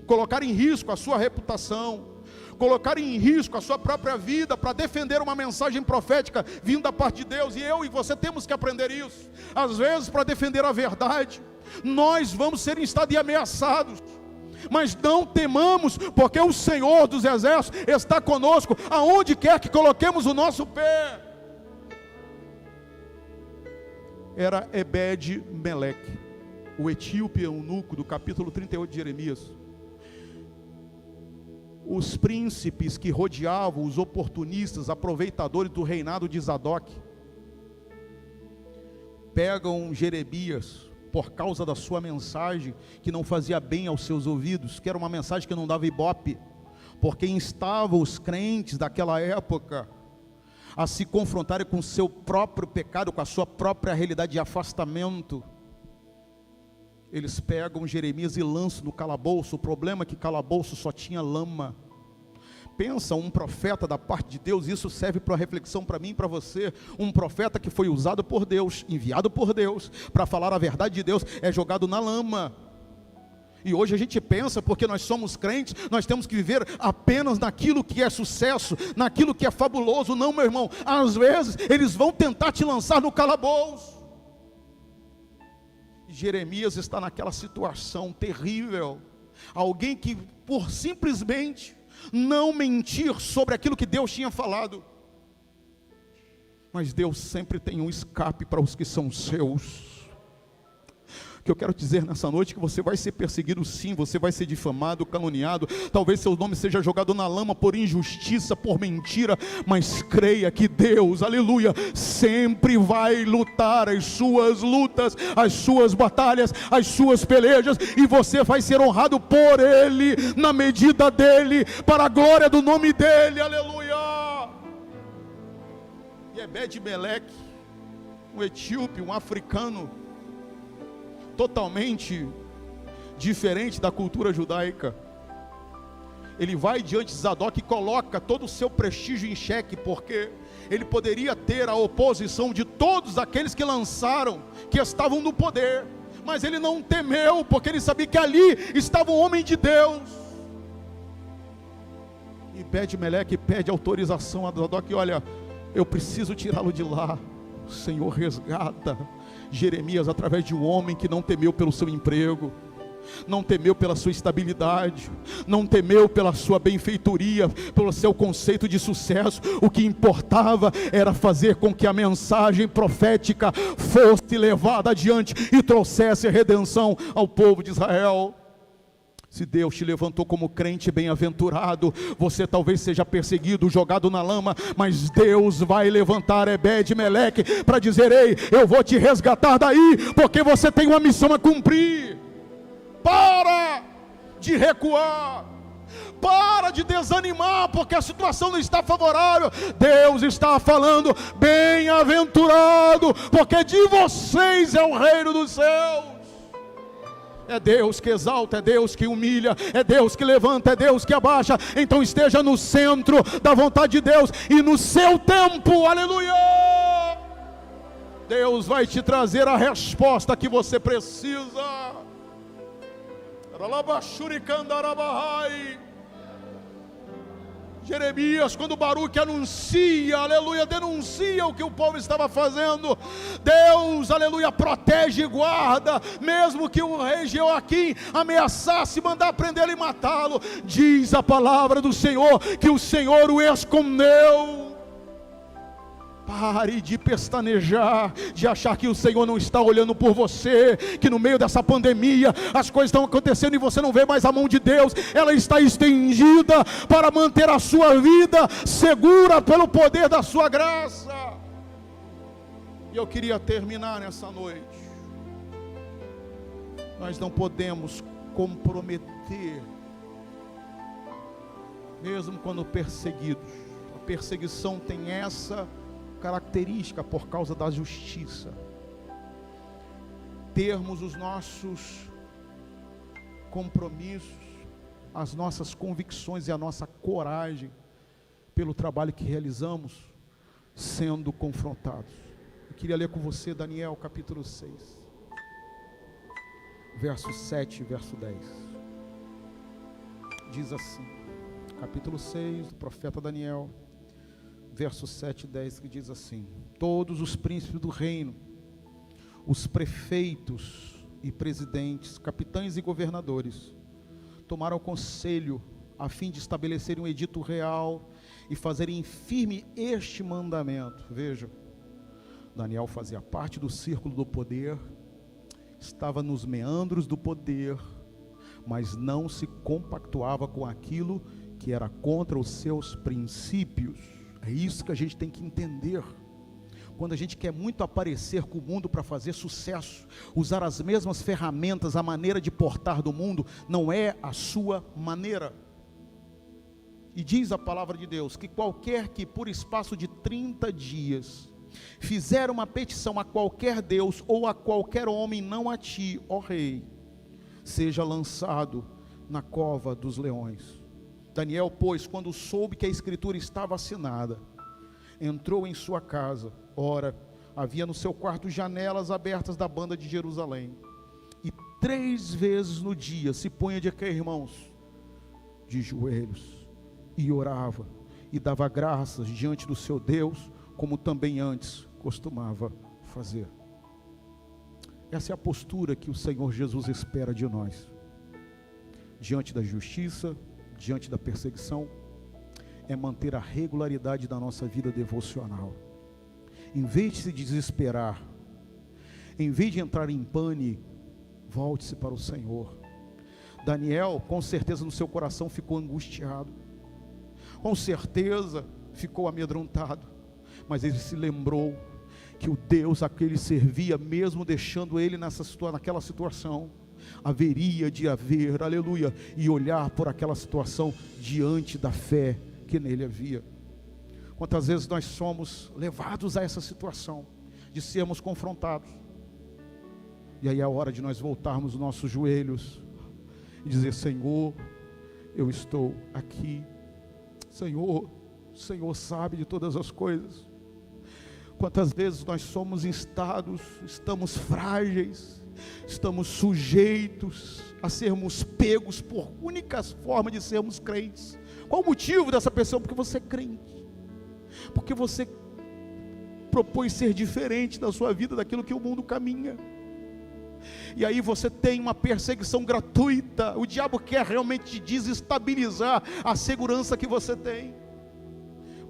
[SPEAKER 4] colocaram em risco a sua reputação, colocaram em risco a sua própria vida para defender uma mensagem profética vindo da parte de Deus. E eu e você temos que aprender isso. Às vezes, para defender a verdade, nós vamos ser instados e ameaçados, mas não temamos, porque o Senhor dos Exércitos está conosco aonde quer que coloquemos o nosso pé. Era Ebed-Meleque, o etíope eunuco do capítulo 38 de Jeremias. Os príncipes que rodeavam os oportunistas, aproveitadores do reinado de Zadok, pegam Jeremias por causa da sua mensagem, que não fazia bem aos seus ouvidos, que era uma mensagem que não dava ibope, porque instava os crentes daquela época a se confrontarem com o seu próprio pecado, com a sua própria realidade de afastamento. Eles pegam Jeremias e lançam no calabouço. O problema é que calabouço só tinha lama. Pensa, um profeta da parte de Deus, isso serve para reflexão para mim e para você. Um profeta que foi usado por Deus, enviado por Deus, para falar a verdade de Deus, é jogado na lama. E hoje a gente pensa, porque nós somos crentes, nós temos que viver apenas naquilo que é sucesso, naquilo que é fabuloso. Não, meu irmão, às vezes eles vão tentar te lançar no calabouço. Jeremias está naquela situação terrível. Alguém que, por simplesmente não mentir sobre aquilo que Deus tinha falado. Mas Deus sempre tem um escape para os que são seus. O que eu quero dizer nessa noite é que você vai ser perseguido sim, você vai ser difamado, caluniado, talvez seu nome seja jogado na lama por injustiça, por mentira, mas creia que Deus, aleluia, sempre vai lutar as suas lutas, as suas batalhas, as suas pelejas, e você vai ser honrado por Ele, na medida dEle, para a glória do nome dEle, aleluia. E Ebed-Meleque, um etíope, um africano, totalmente diferente da cultura judaica, ele vai diante de Zadok e coloca todo o seu prestígio em xeque, porque ele poderia ter a oposição de todos aqueles que lançaram, que estavam no poder, mas ele não temeu, porque ele sabia que ali estava um homem de Deus. E Ebed-Meleque pede autorização a Zadok: olha, eu preciso tirá-lo de lá. O Senhor resgata Jeremias através de um homem que não temeu pelo seu emprego, não temeu pela sua estabilidade, não temeu pela sua benfeitoria, pelo seu conceito de sucesso. O que importava era fazer com que a mensagem profética fosse levada adiante e trouxesse redenção ao povo de Israel. Se Deus te levantou como crente bem-aventurado, você talvez seja perseguido, jogado na lama, mas Deus vai levantar Ebed-Meleque para dizer: ei, eu vou te resgatar daí, porque você tem uma missão a cumprir. Para de recuar, para de desanimar, porque a situação não está favorável. Deus está falando: bem-aventurado, porque de vocês é o reino dos céus. É Deus que exalta, é Deus que humilha, é Deus que levanta, é Deus que abaixa. Então esteja no centro da vontade de Deus, e no seu tempo, aleluia, Deus vai te trazer a resposta que você precisa. Jeremias, quando Baruque anuncia, aleluia, denuncia o que o povo estava fazendo, Deus, aleluia, protege e guarda, mesmo que o rei Jeoaquim ameaçasse mandar prendê-lo e matá-lo. Diz a palavra do Senhor que o Senhor o escondeu. Pare de pestanejar, de achar que o Senhor não está olhando por você, que no meio dessa pandemia as coisas estão acontecendo e você não vê mais a mão de Deus. Ela está estendida para manter a sua vida segura pelo poder da sua graça. E eu queria terminar nessa noite. Nós não podemos comprometer, mesmo quando perseguidos. A perseguição tem essa característica por causa da justiça. Termos os nossos compromissos, as nossas convicções e a nossa coragem pelo trabalho que realizamos sendo confrontados. Eu queria ler com você Daniel capítulo 6, verso 7 e verso 10. Diz assim, capítulo 6 do profeta Daniel, verso 7 e 10, que diz assim: todos os príncipes do reino, os prefeitos e presidentes, capitães e governadores, tomaram conselho a fim de estabelecerem um edito real e fazerem firme este mandamento. Vejam, Daniel fazia parte do círculo do poder, estava nos meandros do poder, mas não se compactuava com aquilo que era contra os seus princípios. É isso que a gente tem que entender. Quando a gente quer muito aparecer com o mundo para fazer sucesso, usar as mesmas ferramentas, a maneira de portar do mundo, não é a sua maneira. E diz a palavra de Deus, que qualquer que por espaço de 30 dias, fizer uma petição a qualquer Deus, ou a qualquer homem, não a ti, ó rei, seja lançado na cova dos leões. Daniel, pois, quando soube que a escritura estava assinada, entrou em sua casa. Ora, havia no seu quarto janelas abertas da banda de Jerusalém, e 3 vezes no dia se punha de quê, irmãos? De joelhos, e orava, e dava graças diante do seu Deus, como também antes costumava fazer. Essa é a postura que o Senhor Jesus espera de nós, diante da justiça, diante da perseguição, é manter a regularidade da nossa vida devocional. Em vez de se desesperar, em vez de entrar em pânico, volte-se para o Senhor. Daniel, com certeza no seu coração ficou angustiado, com certeza ficou amedrontado, mas ele se lembrou que o Deus a que ele servia, mesmo deixando ele naquela situação, haveria de haver, aleluia, e olhar por aquela situação diante da fé que nele havia. Quantas vezes nós somos levados a essa situação de sermos confrontados, e aí é a hora de nós voltarmos os nossos joelhos e dizer: Senhor, eu estou aqui. Senhor, o Senhor sabe de todas as coisas. Quantas vezes nós somos instados, estamos frágeis, estamos sujeitos a sermos pegos por únicas formas de sermos crentes. Qual o motivo dessa pessoa? Porque você é crente, porque você propõe ser diferente da sua vida, daquilo que o mundo caminha. E aí você tem uma perseguição gratuita. O diabo quer realmente desestabilizar a segurança que você tem,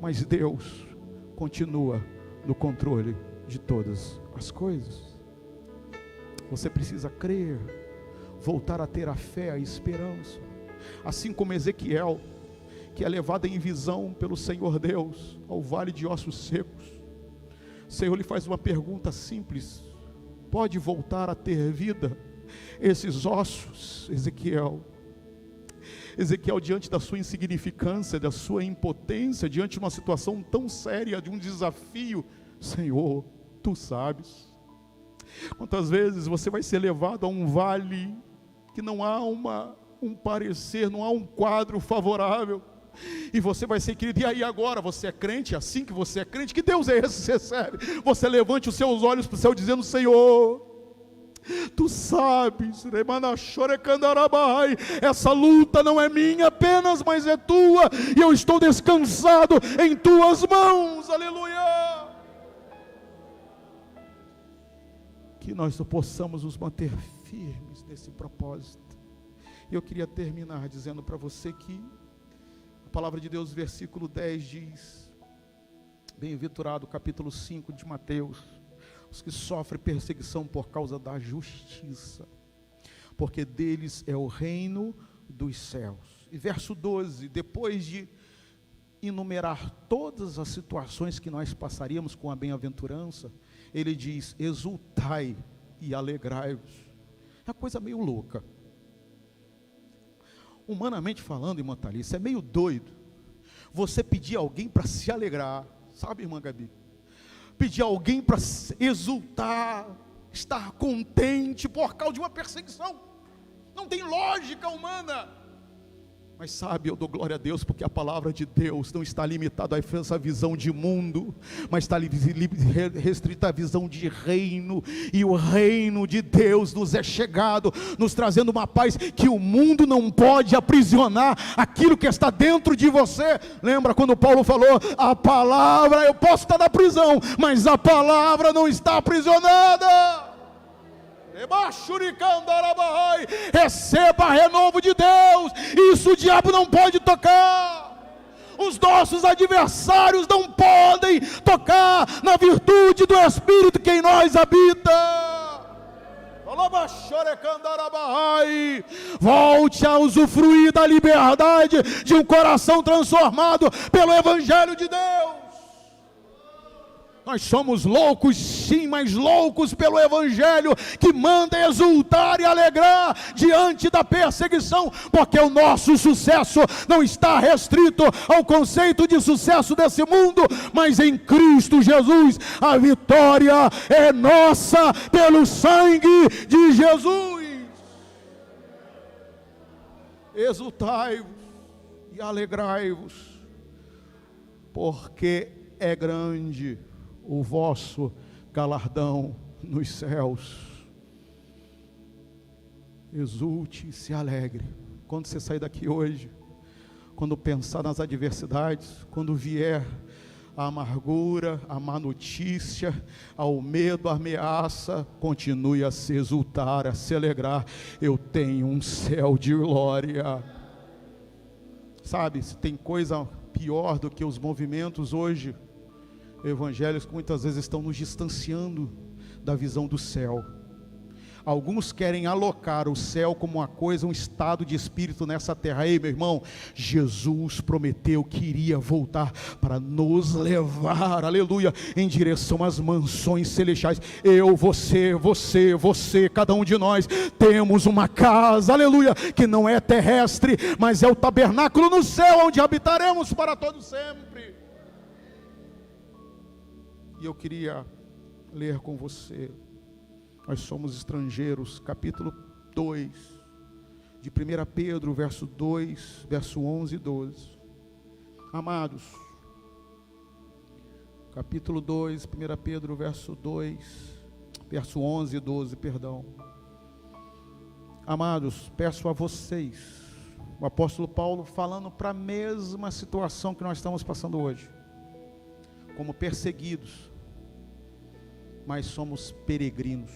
[SPEAKER 4] mas Deus continua no controle de todas as coisas. Você precisa crer, voltar a ter a fé, a esperança, assim como Ezequiel, que é levado em visão pelo Senhor Deus ao vale de ossos secos. O Senhor lhe faz uma pergunta simples: pode voltar a ter vida esses ossos, Ezequiel? Ezequiel, diante da sua insignificância, da sua impotência, diante de uma situação tão séria, de um desafio: Senhor, Tu sabes. Quantas vezes você vai ser levado a um vale que não há um parecer, não há um quadro favorável, e você vai ser querido. E aí agora, você é crente? Assim que você é crente, que Deus é esse que você serve? Você levante os seus olhos para o céu dizendo: Senhor, Tu sabes, essa luta não é minha apenas, mas é Tua, e eu estou descansado em Tuas mãos, aleluia. Que nós possamos nos manter firmes nesse propósito. E eu queria terminar dizendo para você que a palavra de Deus, versículo 10 diz: bem-aventurado, capítulo 5 de Mateus, os que sofrem perseguição por causa da justiça, porque deles é o reino dos céus. E verso 12, depois de enumerar todas as situações que nós passaríamos com a bem-aventurança, ele diz: exultai e alegrai-vos. É uma coisa meio louca. Humanamente falando, irmã Thalissa, é meio doido você pedir alguém para se alegrar, sabe, irmã Gabi? Pedir alguém para exultar, estar contente por causa de uma perseguição. Não tem lógica humana. Mas sabe, eu dou glória a Deus, porque a palavra de Deus não está limitada a essa visão de mundo, mas está restrita à visão de reino, e o reino de Deus nos é chegado, nos trazendo uma paz que o mundo não pode aprisionar aquilo que está dentro de você. Lembra quando Paulo falou: a palavra, eu posso estar na prisão, mas a palavra não está aprisionada. Receba renovo de Deus, isso o diabo não pode tocar, os nossos adversários não podem tocar na virtude do Espírito que em nós habita. Volte a usufruir da liberdade de um coração transformado pelo Evangelho de Deus. Nós somos loucos, sim, mas loucos pelo Evangelho, que manda exultar e alegrar diante da perseguição, porque o nosso sucesso não está restrito ao conceito de sucesso desse mundo, mas em Cristo Jesus a vitória é nossa pelo sangue de Jesus. Exultai-vos e alegrai-vos, porque é grande o vosso galardão nos céus. Exulte e se alegre. Quando você sair daqui hoje, quando pensar nas adversidades, quando vier a amargura, a má notícia, ao medo, a ameaça, continue a se exultar, a se alegrar. Eu tenho um céu de glória. Sabe, se tem coisa pior do que os movimentos hoje evangélicos que muitas vezes estão nos distanciando da visão do céu. Alguns querem alocar o céu como uma coisa, um estado de espírito nessa terra. Ei, meu irmão, Jesus prometeu que iria voltar para nos levar, aleluia, em direção às mansões celestiais. Eu, você, cada um de nós temos uma casa, aleluia, que não é terrestre, mas é o tabernáculo no céu, onde habitaremos para todo sempre. E eu queria ler com você, nós somos estrangeiros, capítulo 2, de 1 Pedro, verso 2, verso 11 e 12. Amados, capítulo 2, 1 Pedro, verso 2, verso 11 e 12, perdão. Amados, peço a vocês, o apóstolo Paulo falando para a mesma situação que nós estamos passando hoje, como perseguidos, mas somos peregrinos.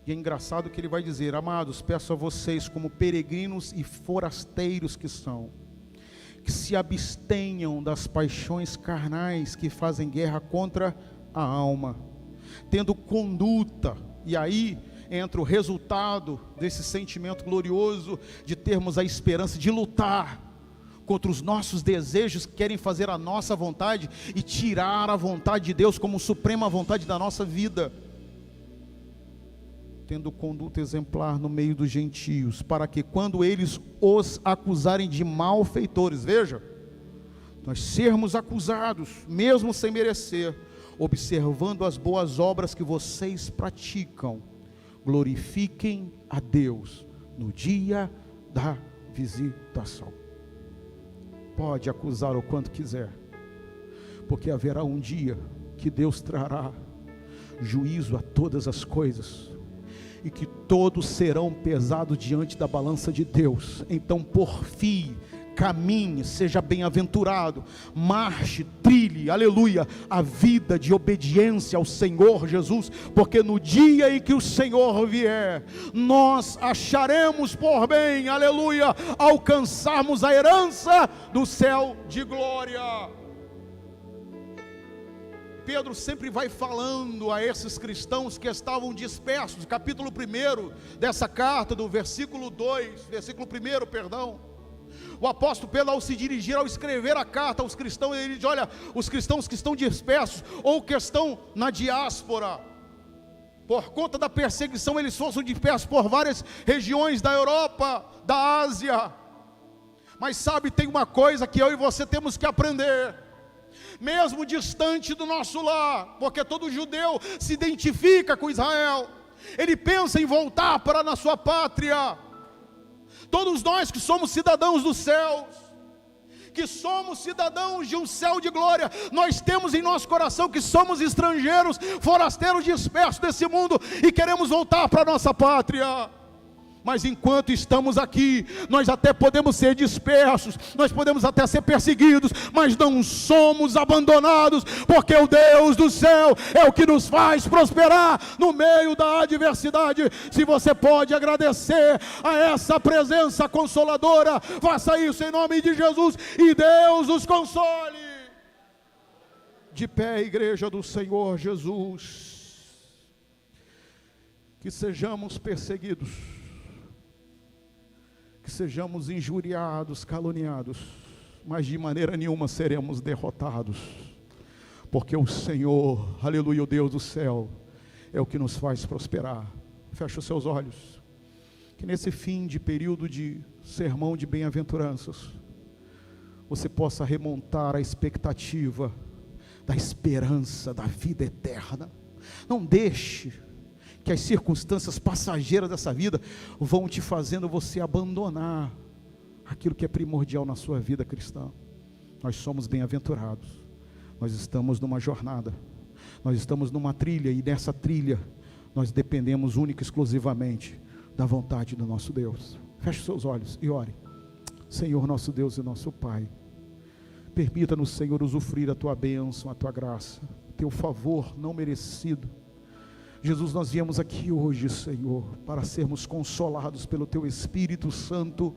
[SPEAKER 4] E é engraçado que ele vai dizer: amados, peço a vocês, como peregrinos e forasteiros que são, que se abstenham das paixões carnais que fazem guerra contra a alma, tendo conduta. E aí entra o resultado desse sentimento glorioso de termos a esperança de lutar contra os nossos desejos que querem fazer a nossa vontade e tirar a vontade de Deus como suprema vontade da nossa vida. Tendo conduta exemplar no meio dos gentios, para que quando eles os acusarem de malfeitores, veja, nós sermos acusados, mesmo sem merecer, observando as boas obras que vocês praticam, glorifiquem a Deus no dia da visitação. Pode acusar o quanto quiser, porque haverá um dia que Deus trará juízo a todas as coisas, e que todos serão pesados diante da balança de Deus. Então porfie, caminhe, seja bem-aventurado, marche, trilhe, aleluia, a vida de obediência ao Senhor Jesus, porque no dia em que o Senhor vier, nós acharemos por bem, aleluia, alcançarmos a herança do céu de glória. Pedro sempre vai falando a esses cristãos que estavam dispersos. Capítulo 1 dessa carta, do versículo 2, versículo 1, perdão. O apóstolo Pedro, ao se dirigir, ao escrever a carta aos cristãos, ele diz: olha, os cristãos que estão dispersos, ou que estão na diáspora, por conta da perseguição, eles foram dispersos por várias regiões da Europa, da Ásia. Mas sabe, tem uma coisa que eu e você temos que aprender, mesmo distante do nosso lar, porque todo judeu se identifica com Israel, ele pensa em voltar para na sua pátria. Todos nós que somos cidadãos dos céus, que somos cidadãos de um céu de glória, nós temos em nosso coração que somos estrangeiros, forasteiros dispersos desse mundo, e queremos voltar para a nossa pátria. Mas enquanto estamos aqui, nós até podemos ser dispersos, nós podemos até ser perseguidos, mas não somos abandonados, porque o Deus do céu é o que nos faz prosperar no meio da adversidade. Se você pode agradecer a essa presença consoladora, faça isso em nome de Jesus, e Deus os console. De pé, igreja do Senhor Jesus, que sejamos perseguidos, que sejamos injuriados, caluniados, mas de maneira nenhuma seremos derrotados, porque o Senhor, aleluia, o Deus do céu, é o que nos faz prosperar. Feche os seus olhos, que nesse fim de período de sermão de bem-aventuranças, você possa remontar a expectativa da esperança da vida eterna. Não deixe que as circunstâncias passageiras dessa vida vão te fazendo você abandonar aquilo que é primordial na sua vida cristã. Nós somos bem-aventurados, nós estamos numa jornada, nós estamos numa trilha, e nessa trilha nós dependemos única e exclusivamente da vontade do nosso Deus. Feche os seus olhos e ore. Senhor, nosso Deus e nosso Pai, permita-nos, Senhor, usufruir a Tua bênção, a Tua graça, Teu favor não merecido. Jesus, nós viemos aqui hoje, Senhor, para sermos consolados pelo Teu Espírito Santo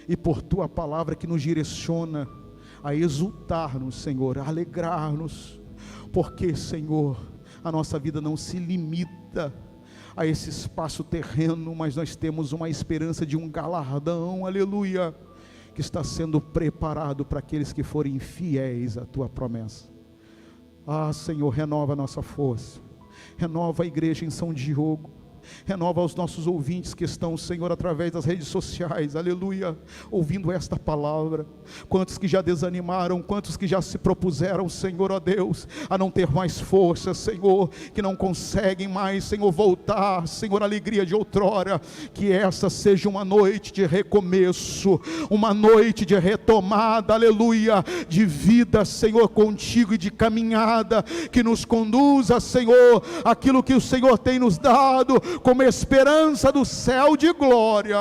[SPEAKER 4] e por Tua palavra que nos direciona a exultar-nos, Senhor, a alegrar-nos, porque, Senhor, a nossa vida não se limita a esse espaço terreno, mas nós temos uma esperança de um galardão, aleluia, que está sendo preparado para aqueles que forem fiéis à tua promessa. Ah, Senhor, renova a nossa força, renova a igreja em São Diogo, renova os nossos ouvintes que estão, Senhor, através das redes sociais, aleluia, ouvindo esta palavra. Quantos que já desanimaram, quantos que já se propuseram, Senhor, ó Deus, a não ter mais força, Senhor, que não conseguem mais, Senhor, voltar, Senhor, a alegria de outrora. Que essa seja uma noite de recomeço, uma noite de retomada, aleluia, de vida, Senhor, contigo e de caminhada, que nos conduza, Senhor, aquilo que o Senhor tem nos dado, como esperança do céu de glória,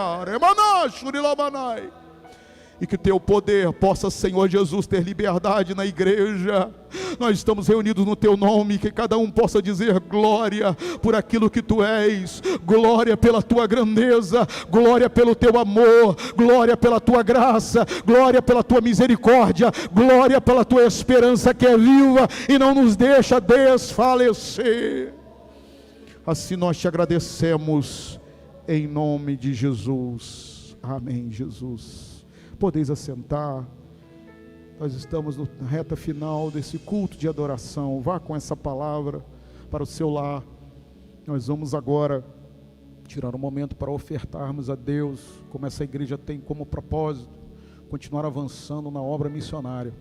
[SPEAKER 4] e que teu poder possa, Senhor Jesus, ter liberdade na igreja. Nós estamos reunidos no teu nome, que cada um possa dizer glória por aquilo que tu és, glória pela tua grandeza, glória pelo teu amor, glória pela tua graça, glória pela tua misericórdia, glória pela tua esperança que é viva e não nos deixa desfalecer. Assim nós te agradecemos, em nome de Jesus. Amém, Jesus. Podeis assentar. Nós estamos na reta final desse culto de adoração. Vá com essa palavra para o seu lar. Nós vamos agora tirar um momento para ofertarmos a Deus, como essa igreja tem como propósito, continuar avançando na obra missionária.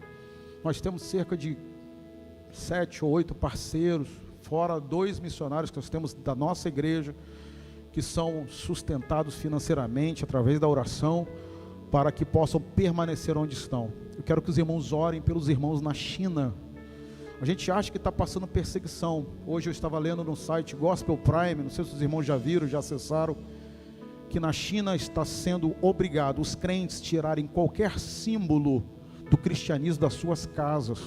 [SPEAKER 4] Nós temos cerca de 7 ou 8 parceiros, fora 2 missionários que nós temos da nossa igreja, que são sustentados financeiramente através da oração, para que possam permanecer onde estão. Eu quero que os irmãos orem pelos irmãos na China. A gente acha que está passando perseguição. Hoje eu estava lendo no site Gospel Prime, não sei se os irmãos já viram, já acessaram, que na China está sendo obrigado os crentes tirarem qualquer símbolo do cristianismo das suas casas.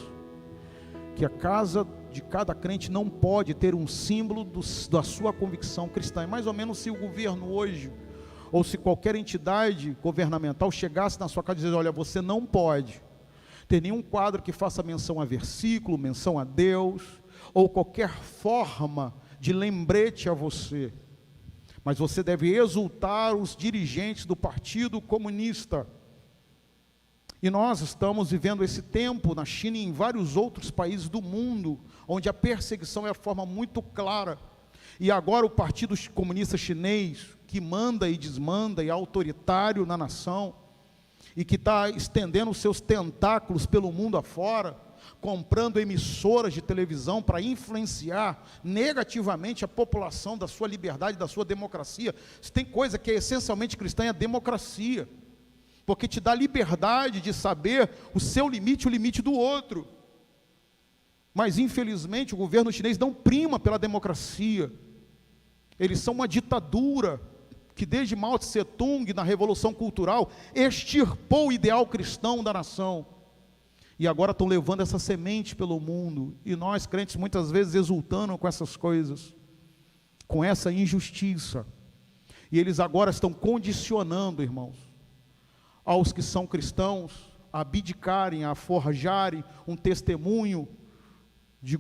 [SPEAKER 4] Que a casa de cada crente não pode ter um símbolo da sua convicção cristã. É mais ou menos se o governo hoje, ou se qualquer entidade governamental chegasse na sua casa e dizendo: olha, você não pode ter nenhum quadro que faça menção a versículo, menção a Deus, ou qualquer forma de lembrete a você, mas você deve exultar os dirigentes do Partido Comunista. E nós estamos vivendo esse tempo na China e em vários outros países do mundo, onde a perseguição é a forma muito clara. E agora o Partido Comunista Chinês, que manda e desmanda e é autoritário na nação, e que está estendendo os seus tentáculos pelo mundo afora, comprando emissoras de televisão para influenciar negativamente a população da sua liberdade, da sua democracia. Se tem coisa que é essencialmente cristã, é a democracia, porque te dá liberdade de saber o seu limite e o limite do outro. Mas infelizmente o governo chinês não prima pela democracia. Eles são uma ditadura que desde Mao Tse Tung, na Revolução Cultural, extirpou o ideal cristão da nação. E agora estão levando essa semente pelo mundo. E nós, crentes, muitas vezes exultando com essas coisas, com essa injustiça. E eles agora estão condicionando, irmãos, aos que são cristãos, a abdicarem, a forjarem um testemunho de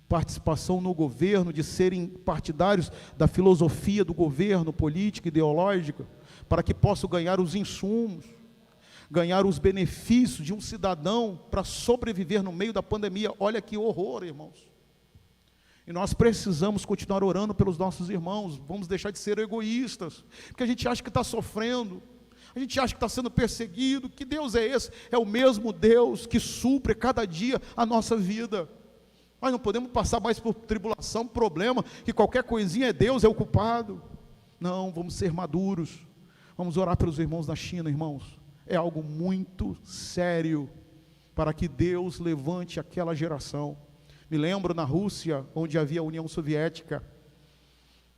[SPEAKER 4] participação no governo, de serem partidários da filosofia do governo, política, ideológica, para que possam ganhar os insumos, ganhar os benefícios de um cidadão para sobreviver no meio da pandemia. Olha que horror, irmãos. E nós precisamos continuar orando pelos nossos irmãos. Vamos deixar de ser egoístas, porque a gente acha que está sofrendo, a gente acha que está sendo perseguido. Que Deus é esse? É o mesmo Deus que supre cada dia a nossa vida. Nós não podemos passar mais por tribulação, problema, que qualquer coisinha é Deus, é o culpado. Não, vamos ser maduros. Vamos orar pelos irmãos da China, irmãos. É algo muito sério, para que Deus levante aquela geração. Me lembro na Rússia, onde havia a União Soviética,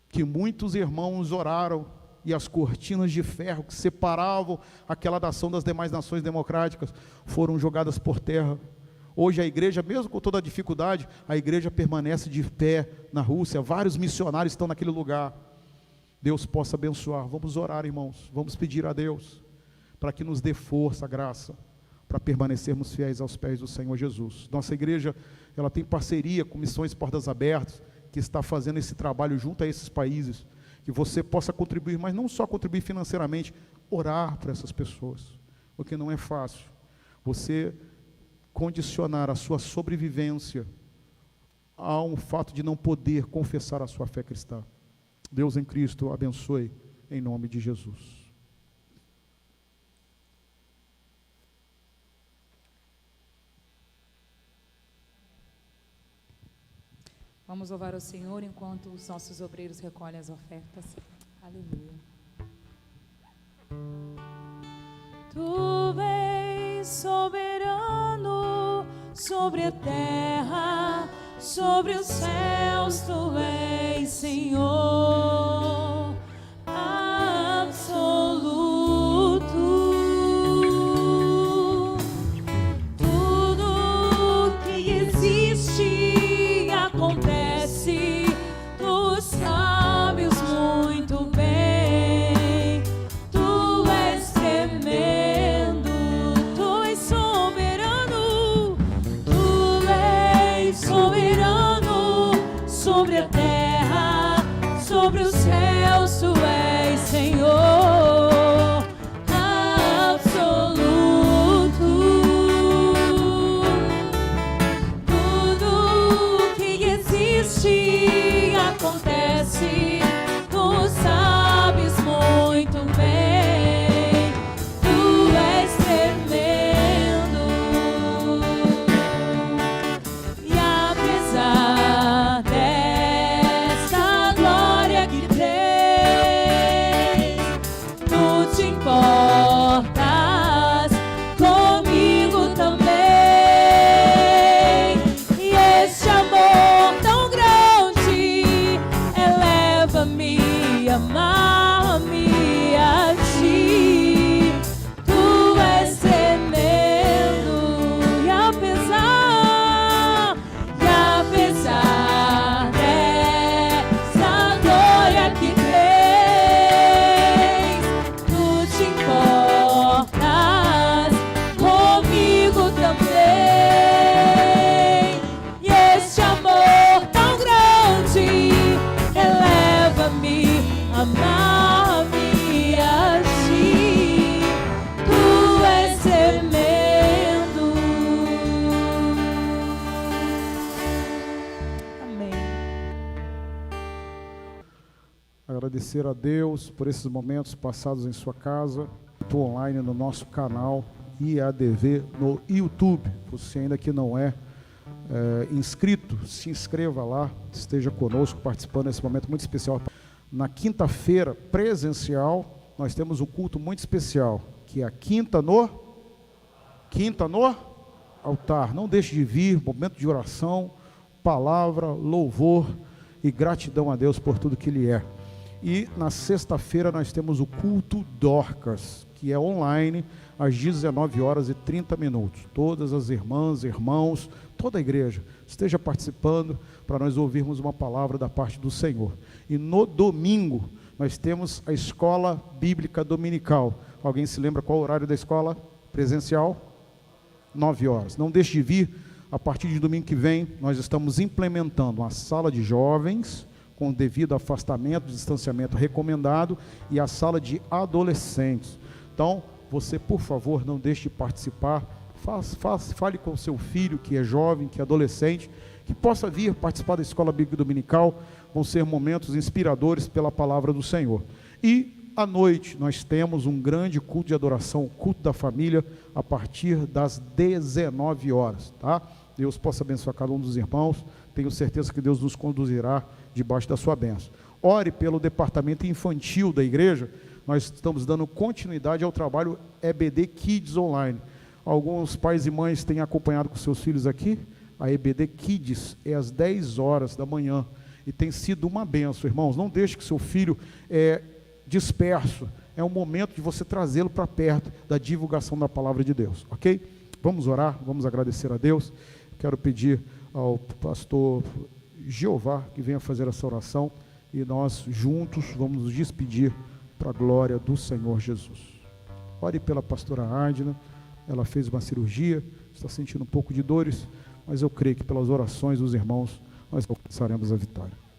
[SPEAKER 4] que muitos irmãos oraram, e as cortinas de ferro que separavam aquela nação das demais nações democráticas foram jogadas por terra. Hoje a igreja, mesmo com toda a dificuldade, a igreja permanece de pé na Rússia. Vários missionários estão naquele lugar. Deus possa abençoar. Vamos orar, irmãos. Vamos pedir a Deus para que nos dê força, graça, para permanecermos fiéis aos pés do Senhor Jesus. Nossa igreja, ela tem parceria com Missões Portas Abertas, que está fazendo esse trabalho junto a esses países, que você possa contribuir, mas não só contribuir financeiramente, orar para essas pessoas, porque não é fácil você condicionar a sua sobrevivência ao fato de não poder confessar a sua fé cristã. Deus em Cristo abençoe, em nome de Jesus.
[SPEAKER 1] Vamos louvar o Senhor enquanto os nossos obreiros recolhem as ofertas. Aleluia.
[SPEAKER 3] Tu vês soberano sobre a terra, sobre os céus, tu és Senhor absoluto. Tudo que existe acontece, tu sabes muito bem. Tu és tremendo, tu és soberano, tu és soberano sobre a terra, sobre os céus, tu és Senhor absoluto. Tudo que existe acontece, tu sabes muito bem. Tu és tremendo. E apesar desta glória que tens, tu te importas comigo também. E este amor tão grande eleva-me, amar-me a ti. Tu és tremendo. E apesar dessa glória que tens, tu te importas comigo também. E este amor tão grande eleva-me, amar-me a ti. Tu és tremendo. Amém.
[SPEAKER 4] Agradecer a Deus por esses momentos passados em sua casa, online no nosso canal IADV no YouTube. Você ainda que não é inscrito, se inscreva lá, esteja conosco participando desse momento muito especial. Na quinta-feira presencial, nós temos um culto muito especial, que é a quinta no altar. Não deixe de vir, momento de oração, palavra, louvor e gratidão a Deus por tudo que Ele é. E na sexta-feira nós temos o culto Dorcas, que é online, às 19h30. Todas as irmãs, irmãos, toda a igreja esteja participando para nós ouvirmos uma palavra da parte do Senhor. E no domingo nós temos a escola bíblica dominical. Alguém se lembra qual é o horário da escola presencial? 9h. Não deixe de vir. A partir de domingo que vem nós estamos implementando uma sala de jovens com devido afastamento, distanciamento recomendado, e a sala de adolescentes. Então, você, por favor, não deixe de participar. Fale com o seu filho, que é jovem, que é adolescente, que possa vir participar da Escola Bíblica Dominical. Vão ser momentos inspiradores pela palavra do Senhor. E, à noite, nós temos um grande culto de adoração, culto da família, a partir das 19h, tá? Deus possa abençoar cada um dos irmãos. Tenho certeza que Deus nos conduzirá debaixo da sua bênção. Ore pelo departamento infantil da igreja. Nós estamos dando continuidade ao trabalho EBD Kids Online. Alguns pais e mães têm acompanhado com seus filhos aqui. A EBD Kids é às 10h da manhã. E tem sido uma bênção, irmãos. Não deixe que seu filho disperso. É um momento de você trazê-lo para perto da divulgação da palavra de Deus, ok? Vamos orar, vamos agradecer a Deus. Quero pedir ao pastor Jeová que venha fazer essa oração. E nós juntos vamos nos despedir para a glória do Senhor Jesus. Ore pela pastora Adna. Ela fez uma cirurgia, está sentindo um pouco de dores, mas eu creio que pelas orações dos irmãos,
[SPEAKER 5] nós alcançaremos a vitória.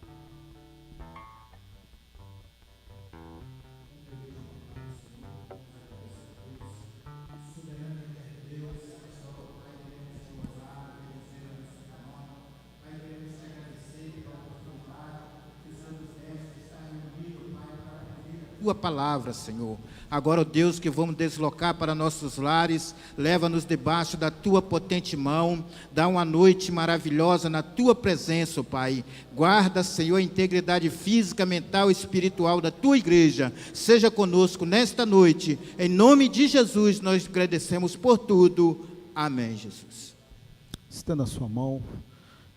[SPEAKER 6] Tua palavra, Senhor. Agora, ó Deus, que vamos deslocar para nossos lares, leva-nos debaixo da Tua potente mão, dá uma noite maravilhosa na Tua presença, ó Pai. Guarda, Senhor, a integridade física, mental e espiritual da Tua igreja. Seja conosco nesta noite. Em nome de Jesus, nós agradecemos por tudo. Amém, Jesus.
[SPEAKER 5] Estenda a sua mão.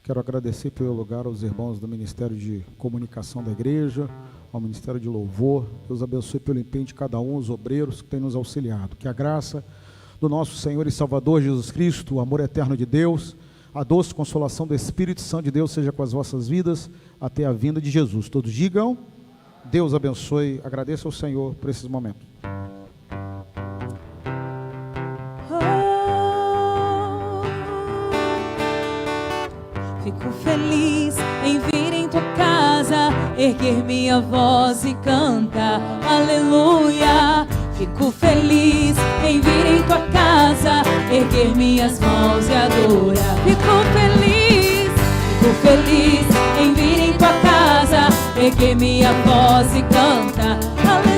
[SPEAKER 5] Quero agradecer pelo lugar aos irmãos do Ministério de Comunicação da Igreja, ao Ministério de Louvor. Deus abençoe pelo empenho de cada um, os obreiros que têm nos auxiliado. Que a graça do nosso Senhor e Salvador Jesus Cristo, o amor eterno de Deus, a doce consolação do Espírito Santo de Deus seja com as vossas vidas até a vinda de Jesus. Todos digam, Deus abençoe. Agradeço ao Senhor por esses momentos.
[SPEAKER 3] Fico feliz em vir em tua casa, erguer minha voz e cantar, aleluia. Fico feliz em vir em tua casa, erguer minhas mãos e adorar. Fico feliz em vir em tua casa, erguer minha voz e cantar, aleluia.